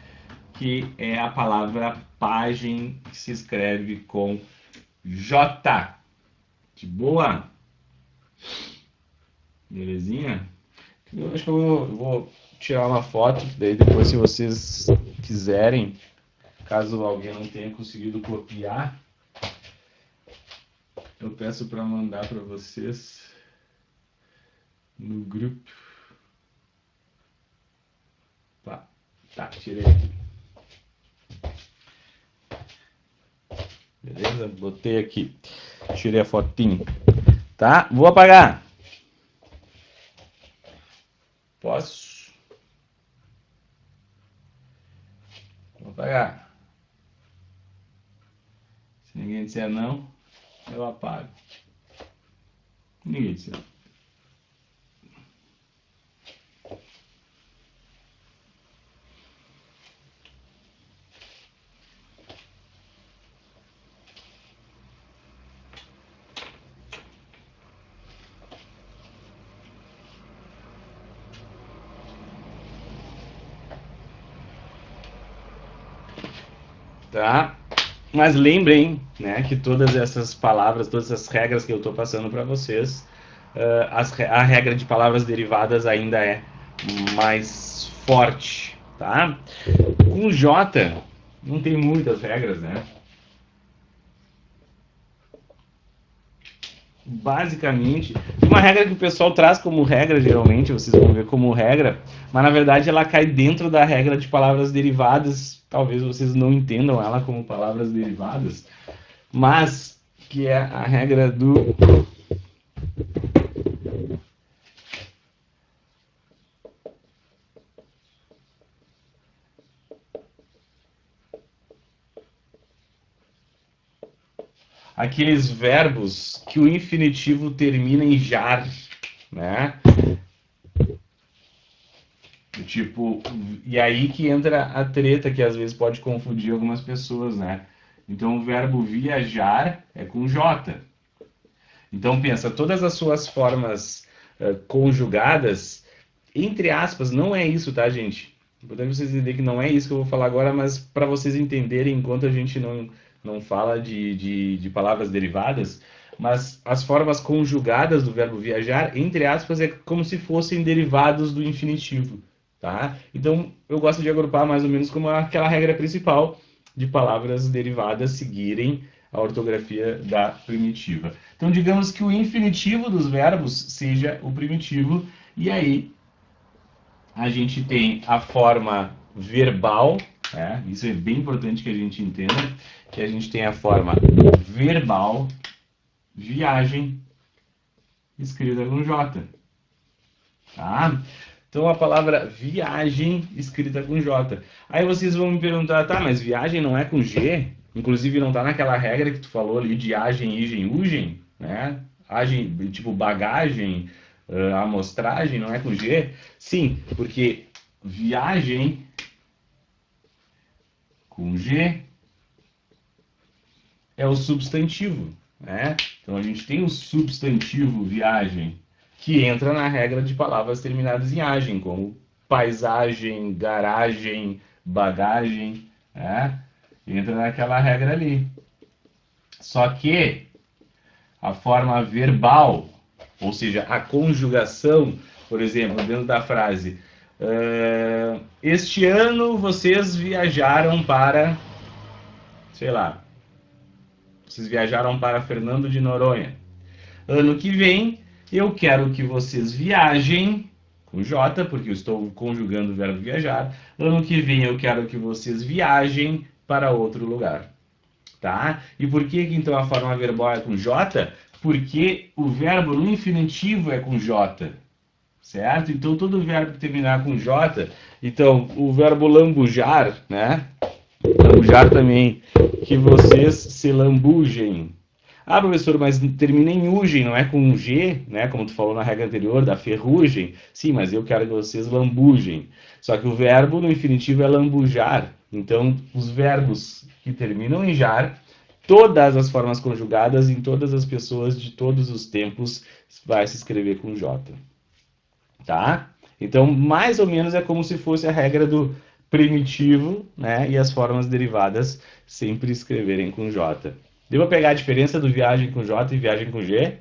que é a palavra pagem que se escreve com J. De boa? Belezinha? Eu acho que eu vou tirar uma foto, daí depois, se vocês quiserem, caso alguém não tenha conseguido copiar, eu peço para mandar para vocês no grupo. Tá, tirei aqui. Beleza? Botei aqui. Tirei a fotinho. Tá? Vou apagar. Posso? Vou apagar. Se ninguém disser não. eu apago. Ninguém disse não. Tá? Mas lembrem, né, que todas essas palavras, todas essas regras que eu estou passando para vocês, a regra de palavras derivadas ainda é mais forte, tá? Com J não tem muitas regras, né? Basicamente, uma regra que o pessoal traz como regra, geralmente, vocês vão ver como regra, mas na verdade ela cai dentro da regra de palavras derivadas. Talvez vocês não entendam ela como palavras derivadas, mas que é a regra do aqueles verbos que o infinitivo termina em jar, né? Tipo, e aí que entra a treta que às vezes pode confundir algumas pessoas, né? Então o verbo viajar é com J. Então pensa, todas as suas formas conjugadas, entre aspas, não é isso, tá, gente? Importante vocês entenderem que não é isso que eu vou falar agora, mas para vocês entenderem, enquanto a gente não fala de palavras derivadas, mas as formas conjugadas do verbo viajar, entre aspas, é como se fossem derivados do infinitivo, tá? Então, eu gosto de agrupar mais ou menos como aquela regra principal de palavras derivadas seguirem a ortografia da primitiva. Então, digamos que o infinitivo dos verbos seja o primitivo, e aí a gente tem a forma verbal, né? Isso é bem importante que a gente entenda, que a gente tem a forma verbal, viagem, escrita com J. Tá? Então a palavra viagem escrita com J. Aí vocês vão me perguntar, tá, mas viagem não é com G? Inclusive não tá naquela regra que tu falou ali de agem, igem, ugem, né? Agem, tipo bagagem, amostragem, não é com G? Sim, porque viagem com G é o substantivo, né? Então a gente tem o substantivo viagem, que entra na regra de palavras terminadas em agem, como paisagem, garagem, bagagem, né? Entra naquela regra ali. Só que a forma verbal, ou seja, a conjugação, por exemplo, dentro da frase, este ano vocês viajaram para, sei lá, vocês viajaram para Fernando de Noronha. Ano que vem, eu quero que vocês viajem, com J, porque eu estou conjugando o verbo viajar. Ano que vem, eu quero que vocês viajem para outro lugar. Tá? E por que então a forma verbal é com J? Porque o verbo no infinitivo é com J. Certo? Então, todo verbo que terminar com J, então, o verbo lambujar, né? Lambujar também, que vocês se lambujem. Ah, professor, mas termina em ugem, não é com um G, né? Como tu falou na regra anterior, da ferrugem. Sim, mas eu quero que vocês lambujem. Só que o verbo no infinitivo é lambujar. Então, os verbos que terminam em jar, todas as formas conjugadas em todas as pessoas de todos os tempos, vai se escrever com J. Tá? Então, mais ou menos é como se fosse a regra do primitivo, né? E as formas derivadas sempre escreverem com J. Deu para pegar a diferença do viagem com J e viagem com G?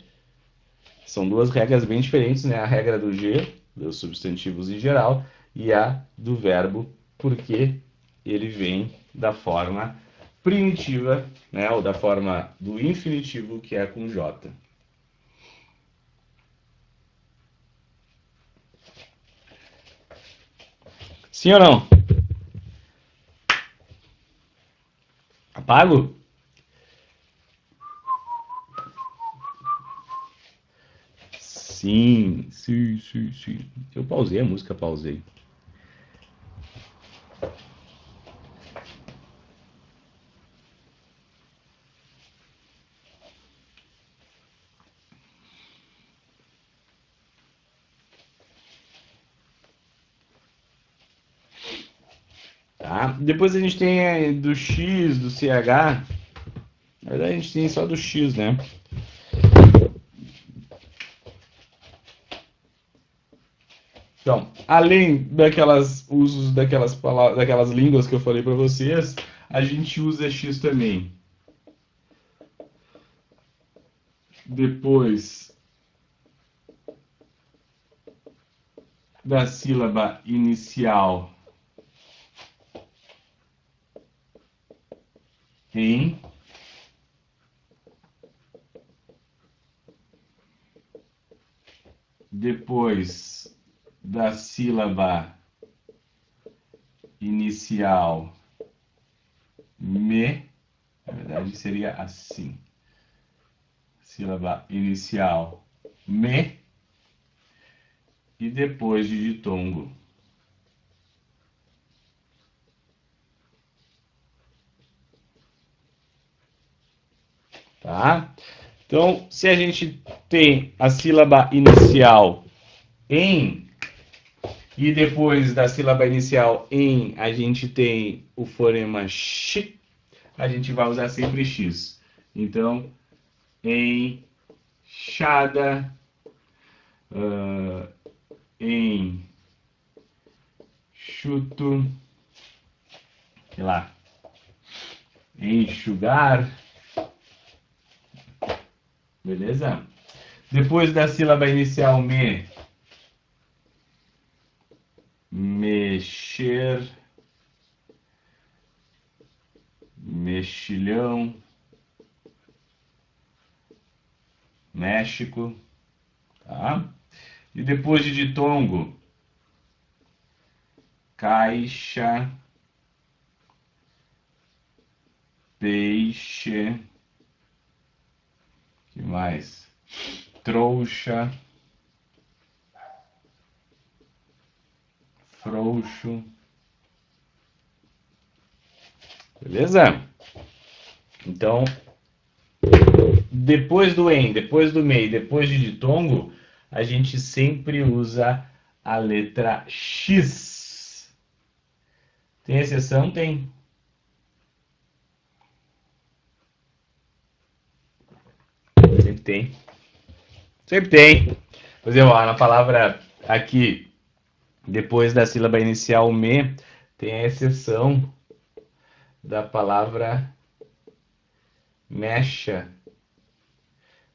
São duas regras bem diferentes, né? A regra do G, dos substantivos em geral, e a do verbo, porque ele vem da forma primitiva, né? Ou da forma do infinitivo, que é com J. Sim ou não? Apago? Sim, sim, sim, sim. Eu pausei a música, pausei. Tá? Depois a gente tem do X, do CH. Na verdade a gente tem só do X, né? Então, além daquelas usos daquelas palavras, daquelas línguas que eu falei para vocês, a gente usa X também. Depois da sílaba inicial em, depois da sílaba inicial me, na verdade seria assim, sílaba inicial me, e depois de ditongo. Tá? Então, se a gente tem a sílaba inicial em, e depois da sílaba inicial em, a gente tem o fonema x, a gente vai usar sempre x. Então, enxada, enxuto, sei lá, enxugar, beleza? Depois da sílaba inicial me, mexer, mexilhão, México, tá? E depois de ditongo, caixa, peixe, que mais? Trouxa, frouxo, beleza? Então, depois do em, depois do mei, depois de ditongo, a gente sempre usa a letra X. Tem exceção? Tem. Sempre tem. Sempre tem. Por exemplo, na palavra aqui, depois da sílaba inicial me, tem a exceção da palavra mecha.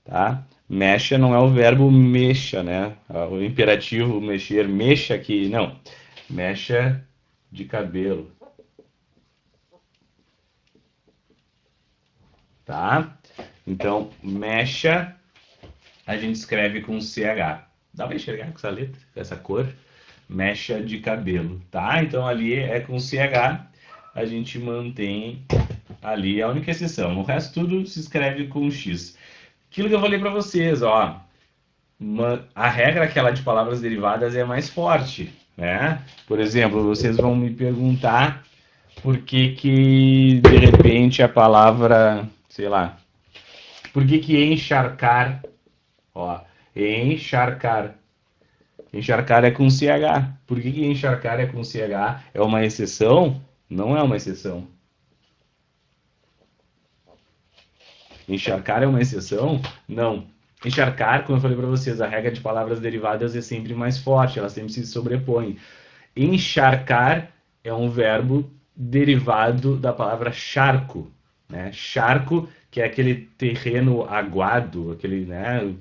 Tá? Mecha não é o verbo mexa, né? O imperativo mexer, mexa aqui, não. Mecha de cabelo. Tá? Então, mecha, a gente escreve com CH. Dá pra enxergar com essa letra, com essa cor? Mecha de cabelo, tá? Então, ali é com CH, a gente mantém ali a única exceção. O resto tudo se escreve com X. Aquilo que eu falei para vocês, ó, a regra aquela de palavras derivadas é mais forte, né? Por exemplo, vocês vão me perguntar por que de repente a palavra, sei lá, por que encharcar, ó, encharcar, encharcar é com CH. Por que encharcar é com CH? É uma exceção? Não é uma exceção. Encharcar é uma exceção? Não. Encharcar, como eu falei para vocês, a regra de palavras derivadas é sempre mais forte, ela sempre se sobrepõe. Encharcar é um verbo derivado da palavra charco, né? Charco, que é aquele terreno aguado, aquele, né?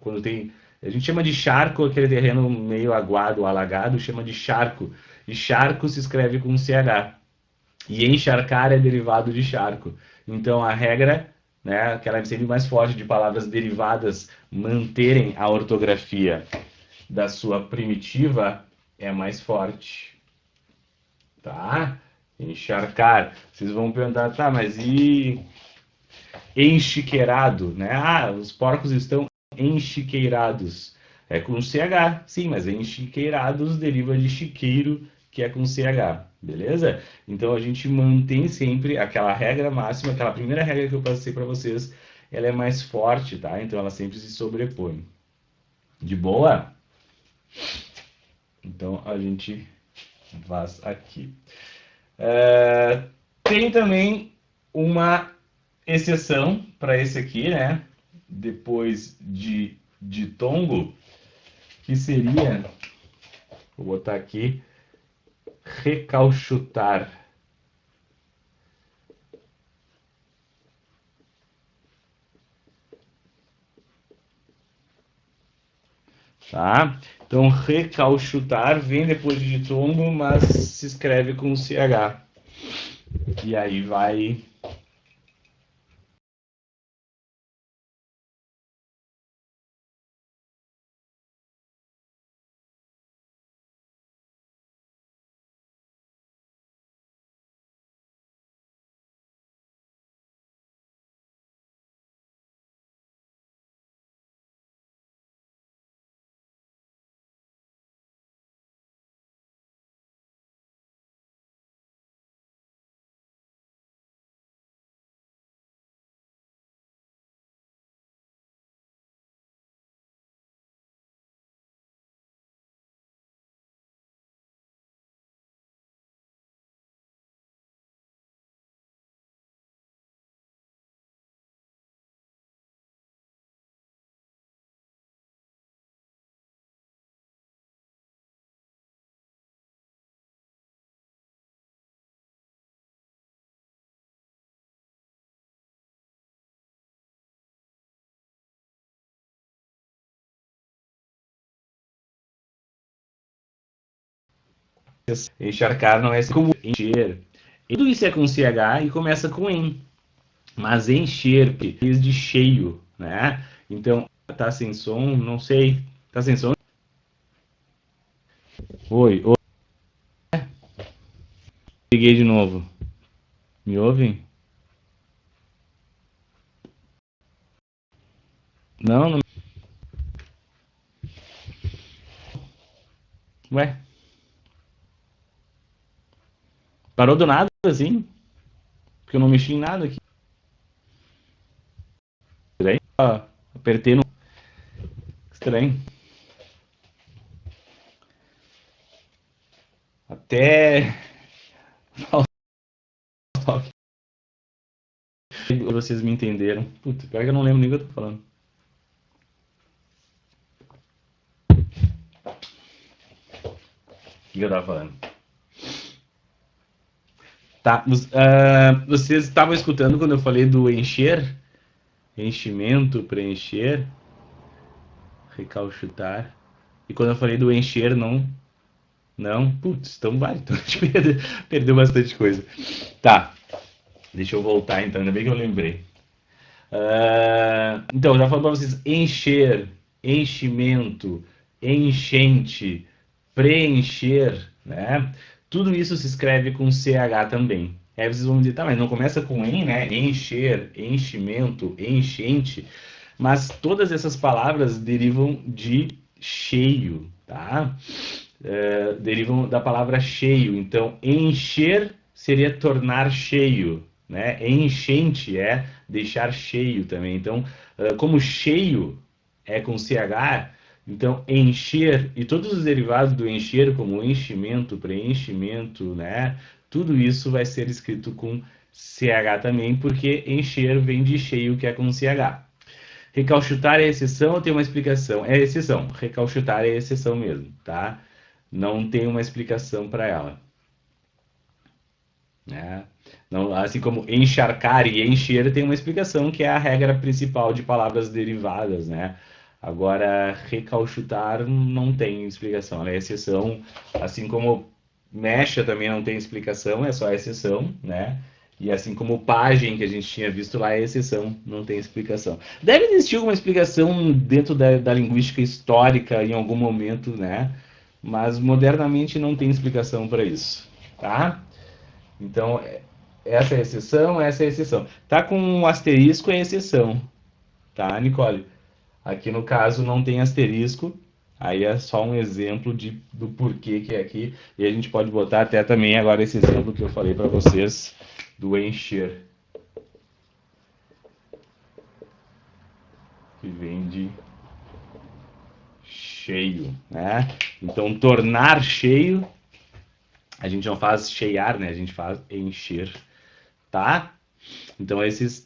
Quando tem, a gente chama de charco aquele terreno meio aguado, alagado, chama de charco. E charco se escreve com CH. E encharcar é derivado de charco. Então a regra, né, que ela é sempre mais forte de palavras derivadas manterem a ortografia da sua primitiva, é mais forte. Tá? Encharcar. Vocês vão perguntar, tá, mas e enchiqueirado, né? Ah, os porcos estão enchiqueirados. É com CH, sim, mas enchiqueirados deriva de chiqueiro, que é com CH, beleza? Então a gente mantém sempre aquela regra máxima, aquela primeira regra que eu passei para vocês, ela é mais forte, tá? Então ela sempre se sobrepõe. De boa? Então a gente faz aqui. Tem também uma exceção para esse aqui, né? Depois de ditongo, que seria, vou botar aqui, recalchutar. Tá? Então, recalchutar vem depois de ditongo, mas se escreve com CH. E aí vai. Encharcar não é como encher. Tudo isso é com CH e começa com em. Mas encher, de cheio, né? Então, tá sem som, não sei. Tá sem som? Oi, oi. Liguei de novo. Me ouvem? Não, não. Ué, parou do nada assim? Porque eu não mexi em nada aqui. Estranho. Apertei no. Estranho. Até. Vocês me entenderam. Puta, pior que eu não lembro nem o que eu tô falando. O que eu tava falando? Tá, vocês estavam escutando quando eu falei do encher? Enchimento, preencher, recalchutar. E quando eu falei do encher, não. Não? Putz, então vai. Então a gente perdeu bastante coisa. Tá, deixa eu voltar então, ainda bem que eu lembrei. Então, já falei para vocês: encher, enchimento, enchente, preencher, né? Tudo isso se escreve com CH também. Aí vocês vão dizer, tá, mas não começa com em, né? Encher, enchimento, enchente. Mas todas essas palavras derivam de cheio, tá? Derivam da palavra cheio. Então, encher seria tornar cheio, né? Enchente é deixar cheio também. Então, como cheio é com CH, então encher e todos os derivados do encher, como enchimento, preenchimento, né? Tudo isso vai ser escrito com CH também, porque encher vem de cheio, que é com CH. Recalchutar é exceção ou tem uma explicação? É exceção. Recalchutar é exceção mesmo, tá? Não tem uma explicação para ela. Né? Não, assim como encharcar e encher tem uma explicação, que é a regra principal de palavras derivadas, né? Agora, recalchutar não tem explicação, ela é exceção, assim como mecha também não tem explicação, é só exceção, né? E assim como pagem, que a gente tinha visto lá, é exceção, não tem explicação. Deve existir alguma explicação dentro da linguística histórica em algum momento, né? Mas modernamente não tem explicação para isso, tá? Então, essa é a exceção, essa é a exceção. Tá com um asterisco é exceção, tá, Nicole? Aqui no caso não tem asterisco, aí é só um exemplo do porquê que é aqui. E a gente pode botar até também agora esse exemplo que eu falei para vocês do encher, que vem de cheio, né? Então, tornar cheio A gente não faz cheiar, né? A gente faz encher, tá? Então esses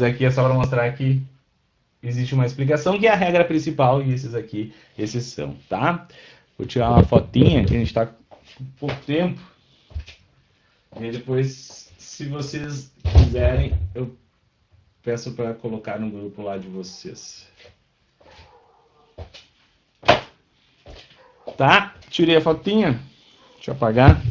aqui é só para mostrar que existe uma explicação, que é a regra principal, e esses aqui, exceção, tá? Vou tirar uma fotinha, que a gente tá com pouco tempo. E aí depois, se vocês quiserem, eu peço para colocar no grupo lá de vocês. Tá? Tirei a fotinha. Deixa eu apagar.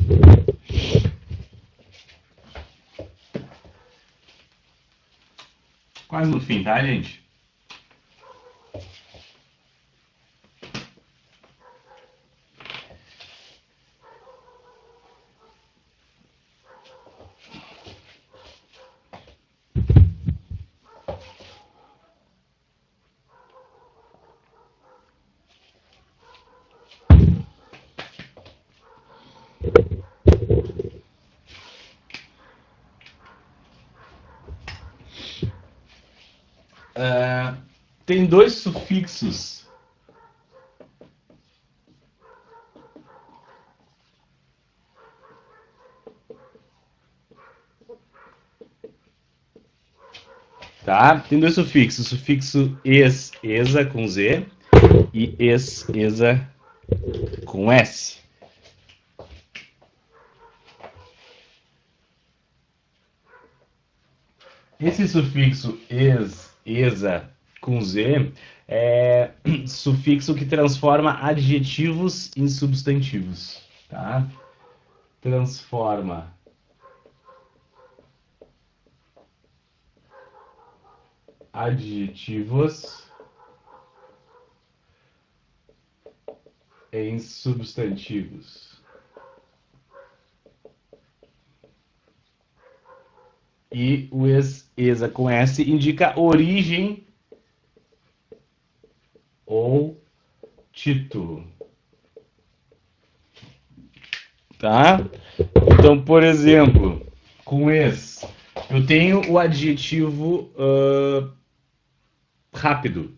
Quase no fim, tá, gente? Tem dois sufixos. Tá? Tem dois sufixos. O sufixo es, esa com Z e es, esa com S. Esse sufixo es, esa com Z é sufixo que transforma adjetivos em substantivos, tá? Transforma adjetivos em substantivos. E o esa com S indica origem ou título. Tá? Então, por exemplo, com es, eu tenho o adjetivo rápido,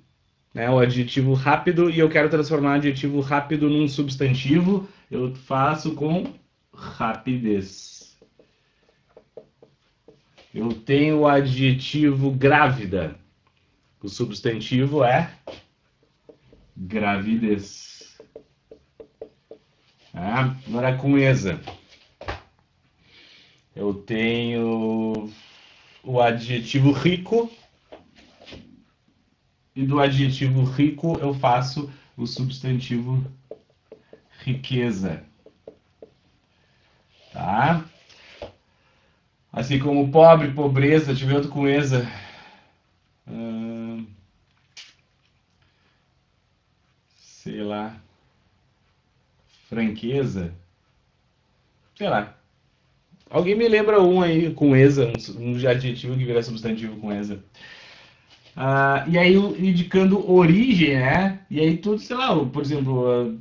né? O adjetivo rápido, e eu quero transformar o adjetivo rápido num substantivo, eu faço com rapidez. Eu tenho o adjetivo grávida, o substantivo é gravidez. Agora com esa, eu tenho o adjetivo rico, e do adjetivo rico eu faço o substantivo riqueza. Tá? Assim como pobre, pobreza, deixa eu ver outro com esa. Sei lá. Franqueza. Sei lá. Alguém me lembra um aí com esa, um adjetivo que vira substantivo com esa. E aí indicando origem, né? E aí tudo, sei lá, por exemplo,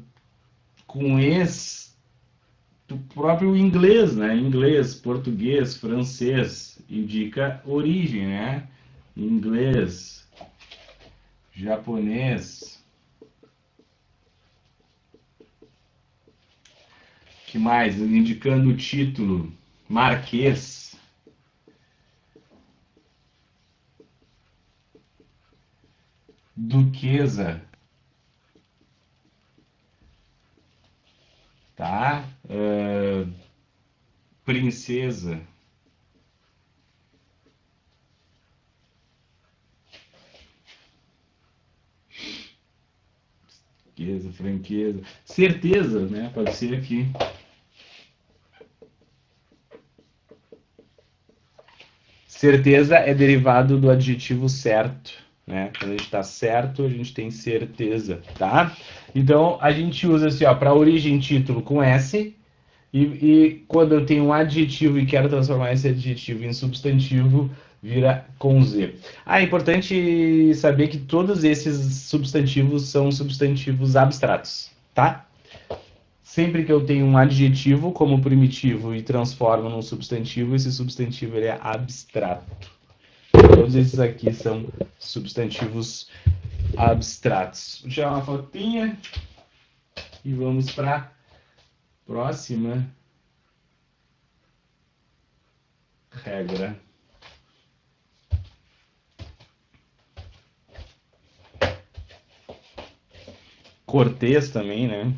com es, do próprio inglês, né? Inglês, português, francês, indica origem, né? Inglês, japonês. Que mais? Indicando o título, marquês. Duquesa. Tá? Princesa. Franqueza. Certeza, né? Pode ser aqui. Certeza é derivado do adjetivo certo, né? Quando a gente está certo, a gente tem certeza, tá? Então, a gente usa assim, ó, para origem título com S, e quando eu tenho um adjetivo e quero transformar esse adjetivo em substantivo, vira com Z. É importante saber que todos esses substantivos são substantivos abstratos, tá? Sempre que eu tenho um adjetivo como primitivo e transformo num substantivo, esse substantivo ele é abstrato. Todos esses aqui são substantivos abstratos. Vou tirar uma fotinha e vamos para Próxima regra. Cortês também, né?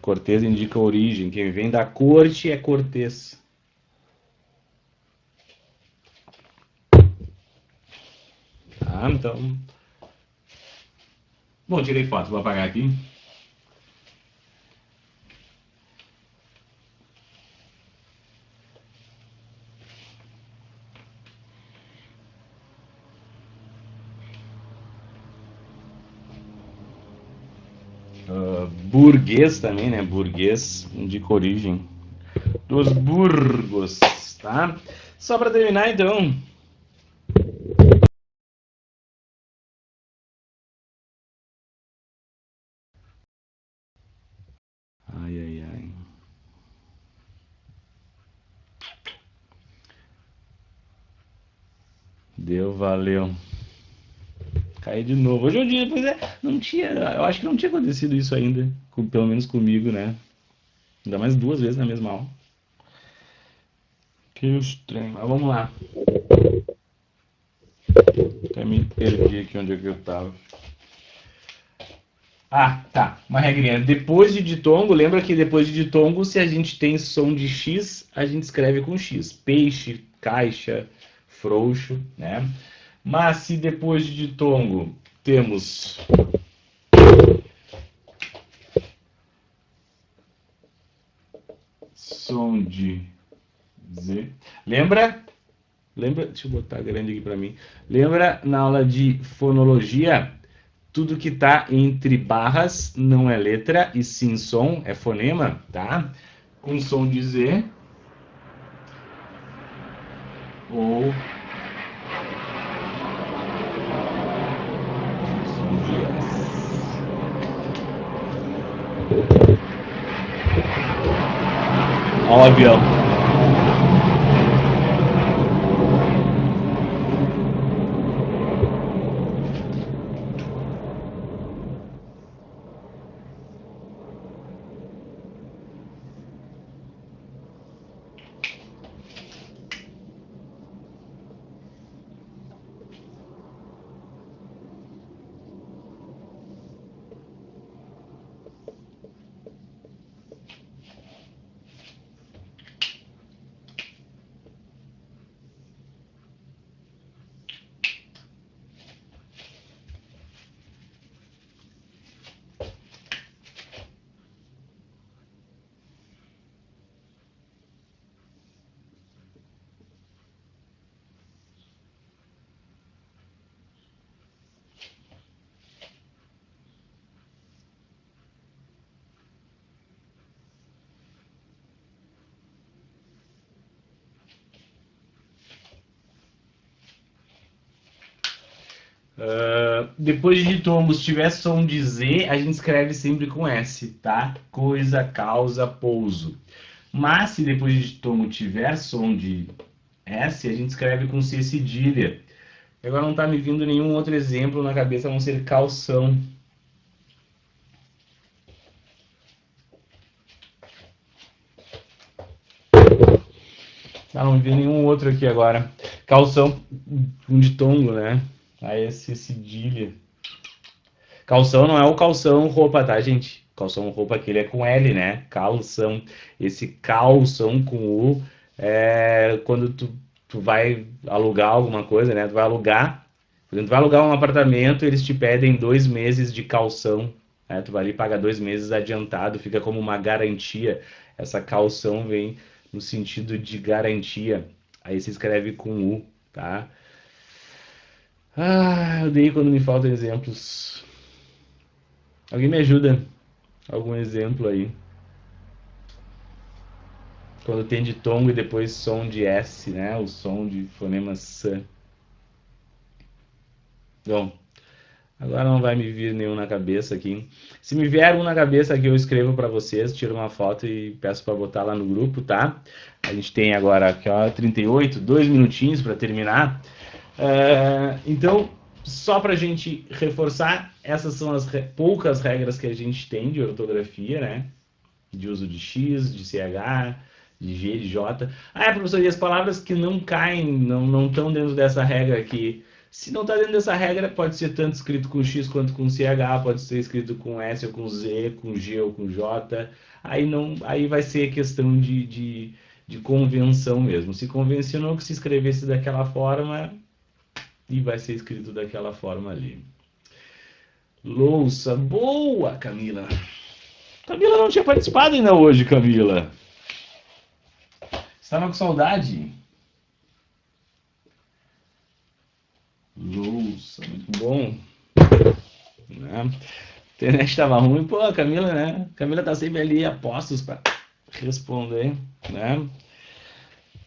Cortês indica origem. Quem vem da corte é cortês. Tá, então... Bom, tirei foto. Vou apagar aqui. Burguês também, né? Burguês indica origem dos burgos, tá? Só para terminar, então. Ai, ai, ai. Deu, valeu. Caí de novo. Hoje é um dia, pois é, não tinha, eu acho que não tinha acontecido isso ainda, pelo menos comigo, né? Ainda mais 2 vezes na mesma aula. Que estranho. Mas vamos lá. Até me perdi aqui onde é que eu tava. Ah, tá. Uma regrinha. Depois de ditongo, lembra que depois de ditongo, se a gente tem som de X, a gente escreve com X. Peixe, caixa, frouxo, né? Mas se depois de ditongo temos som de Z. Lembra? Deixa eu botar grande aqui para mim. Lembra na aula de fonologia? Tudo que está entre barras não é letra e sim som, é fonema, tá? Com som de Z ou som de S. Olha o avião. Depois de ditongo, se tiver som de Z, a gente escreve sempre com S, tá? Coisa, causa, pouso. Mas se depois de ditongo tiver som de S, a gente escreve com C cedilha. Agora não tá me vindo nenhum outro exemplo na cabeça, a não ser calção. Não me viu nenhum outro aqui agora. Calção, um ditongo, né? Aí é C cedilha. Calção não é o calção roupa, tá, gente? Calção roupa, aquele é com L, né? Calção. Esse calção com U é quando tu vai alugar alguma coisa, né? Tu vai alugar. Por exemplo, tu vai alugar um apartamento, eles te pedem 2 meses de calção. Né? Tu vai ali pagar 2 meses adiantado, fica como uma garantia. Essa calção vem no sentido de garantia. Aí se escreve com U, tá? Ah, eu odeio quando me faltam exemplos. Alguém me ajuda? Algum exemplo aí? Quando tem ditongo e depois som de S, né? O som de fonema S. Bom, agora não vai me vir nenhum na cabeça aqui. Se me vier um na cabeça aqui, eu escrevo para vocês, tiro uma foto e peço para botar lá no grupo, tá? A gente tem agora aqui, ó, 38, 2 minutinhos para terminar. Então, só para a gente reforçar, essas são as poucas regras que a gente tem de ortografia, né? de uso de X, de CH, de G, de J. Professor, e as palavras que não caem, não estão dentro dessa regra aqui? Se não está dentro dessa regra, pode ser tanto escrito com X quanto com CH, pode ser escrito com S ou com Z, com G ou com J. Aí vai ser questão de convenção mesmo. Se convencionou que se escrevesse daquela forma, e vai ser escrito daquela forma ali. Louça, boa, Camila. Camila não tinha participado ainda hoje, Camila. Estava com saudade. Louça, muito bom. Né? A internet estava ruim, pô, a Camila, né? A Camila tá sempre ali a postos para responder, né?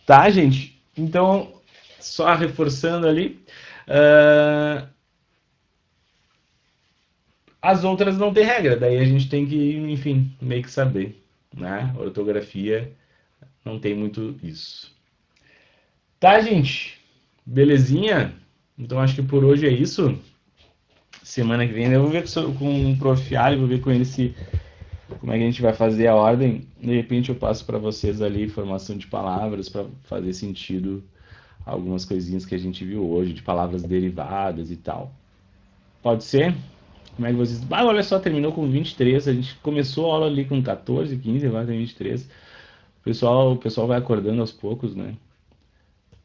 Tá, gente? Então, só reforçando ali. As outras não tem regra, daí a gente tem que, enfim, meio que saber, né? Ortografia não tem muito isso. Tá, gente? Belezinha? Então acho que por hoje é isso. Semana que vem eu vou ver com o Prof. Ali, vou ver com ele como é que a gente vai fazer a ordem. De repente eu passo para vocês ali formação de palavras para fazer sentido algumas coisinhas que a gente viu hoje, de palavras derivadas e tal. Pode ser? Como é que vocês... olha só, terminou com 23, a gente começou a aula ali com 14, 15, agora tem 23. O pessoal vai acordando aos poucos, né?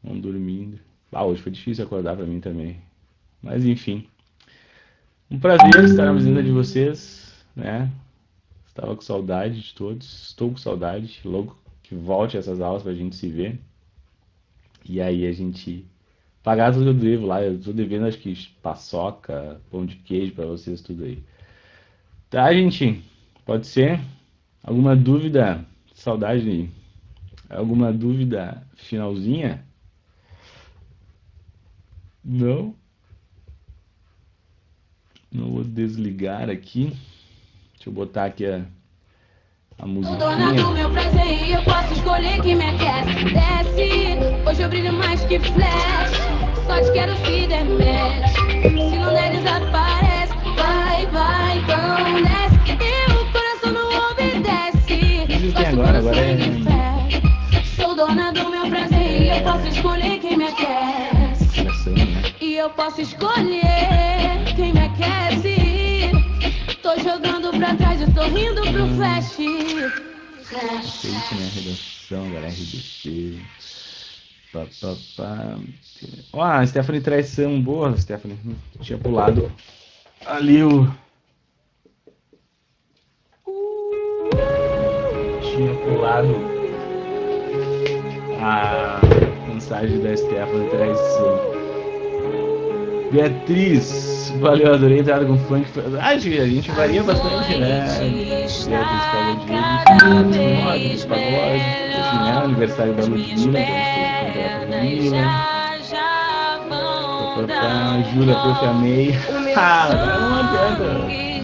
Vão dormindo. Hoje foi difícil acordar para mim também. Mas enfim. Um prazer estar na visita de vocês, né? Estava com saudade de todos. Estou com saudade. Logo que volte essas aulas para a gente se ver. E aí a gente... pagar tudo que eu devo lá. Eu estou devendo, acho que, paçoca, pão de queijo para vocês, tudo aí. Tá, gente? Pode ser? Alguma dúvida? Saudade? Alguma dúvida finalzinha? Não? Não vou desligar aqui. Deixa eu botar aqui a musiquinha. Dona do meu prazer, eu posso escolher quem me aquece. Desce, hoje eu brilho mais que flash. Só te quero se der match. Se não der, desaparece. Vai, então desce. E o coração não obedece. Faço agora é... Sou dona do meu prazer e eu posso escolher quem me aquece. E eu posso escolher quem me aquece. Tô jogando pra trás e tô rindo pro flash. Feito, né? Redação, galera, RDC. A Stephanie traição, boa, Stephanie. Tinha pulado ali tinha pulado a mensagem da Stephanie traição. Beatriz, valeu, adorei entrar com funk. A gente varia bastante, né? Beatriz pagou de pagode, aniversário da Ludmilla, Júlia, prof. Amei. Não adianta.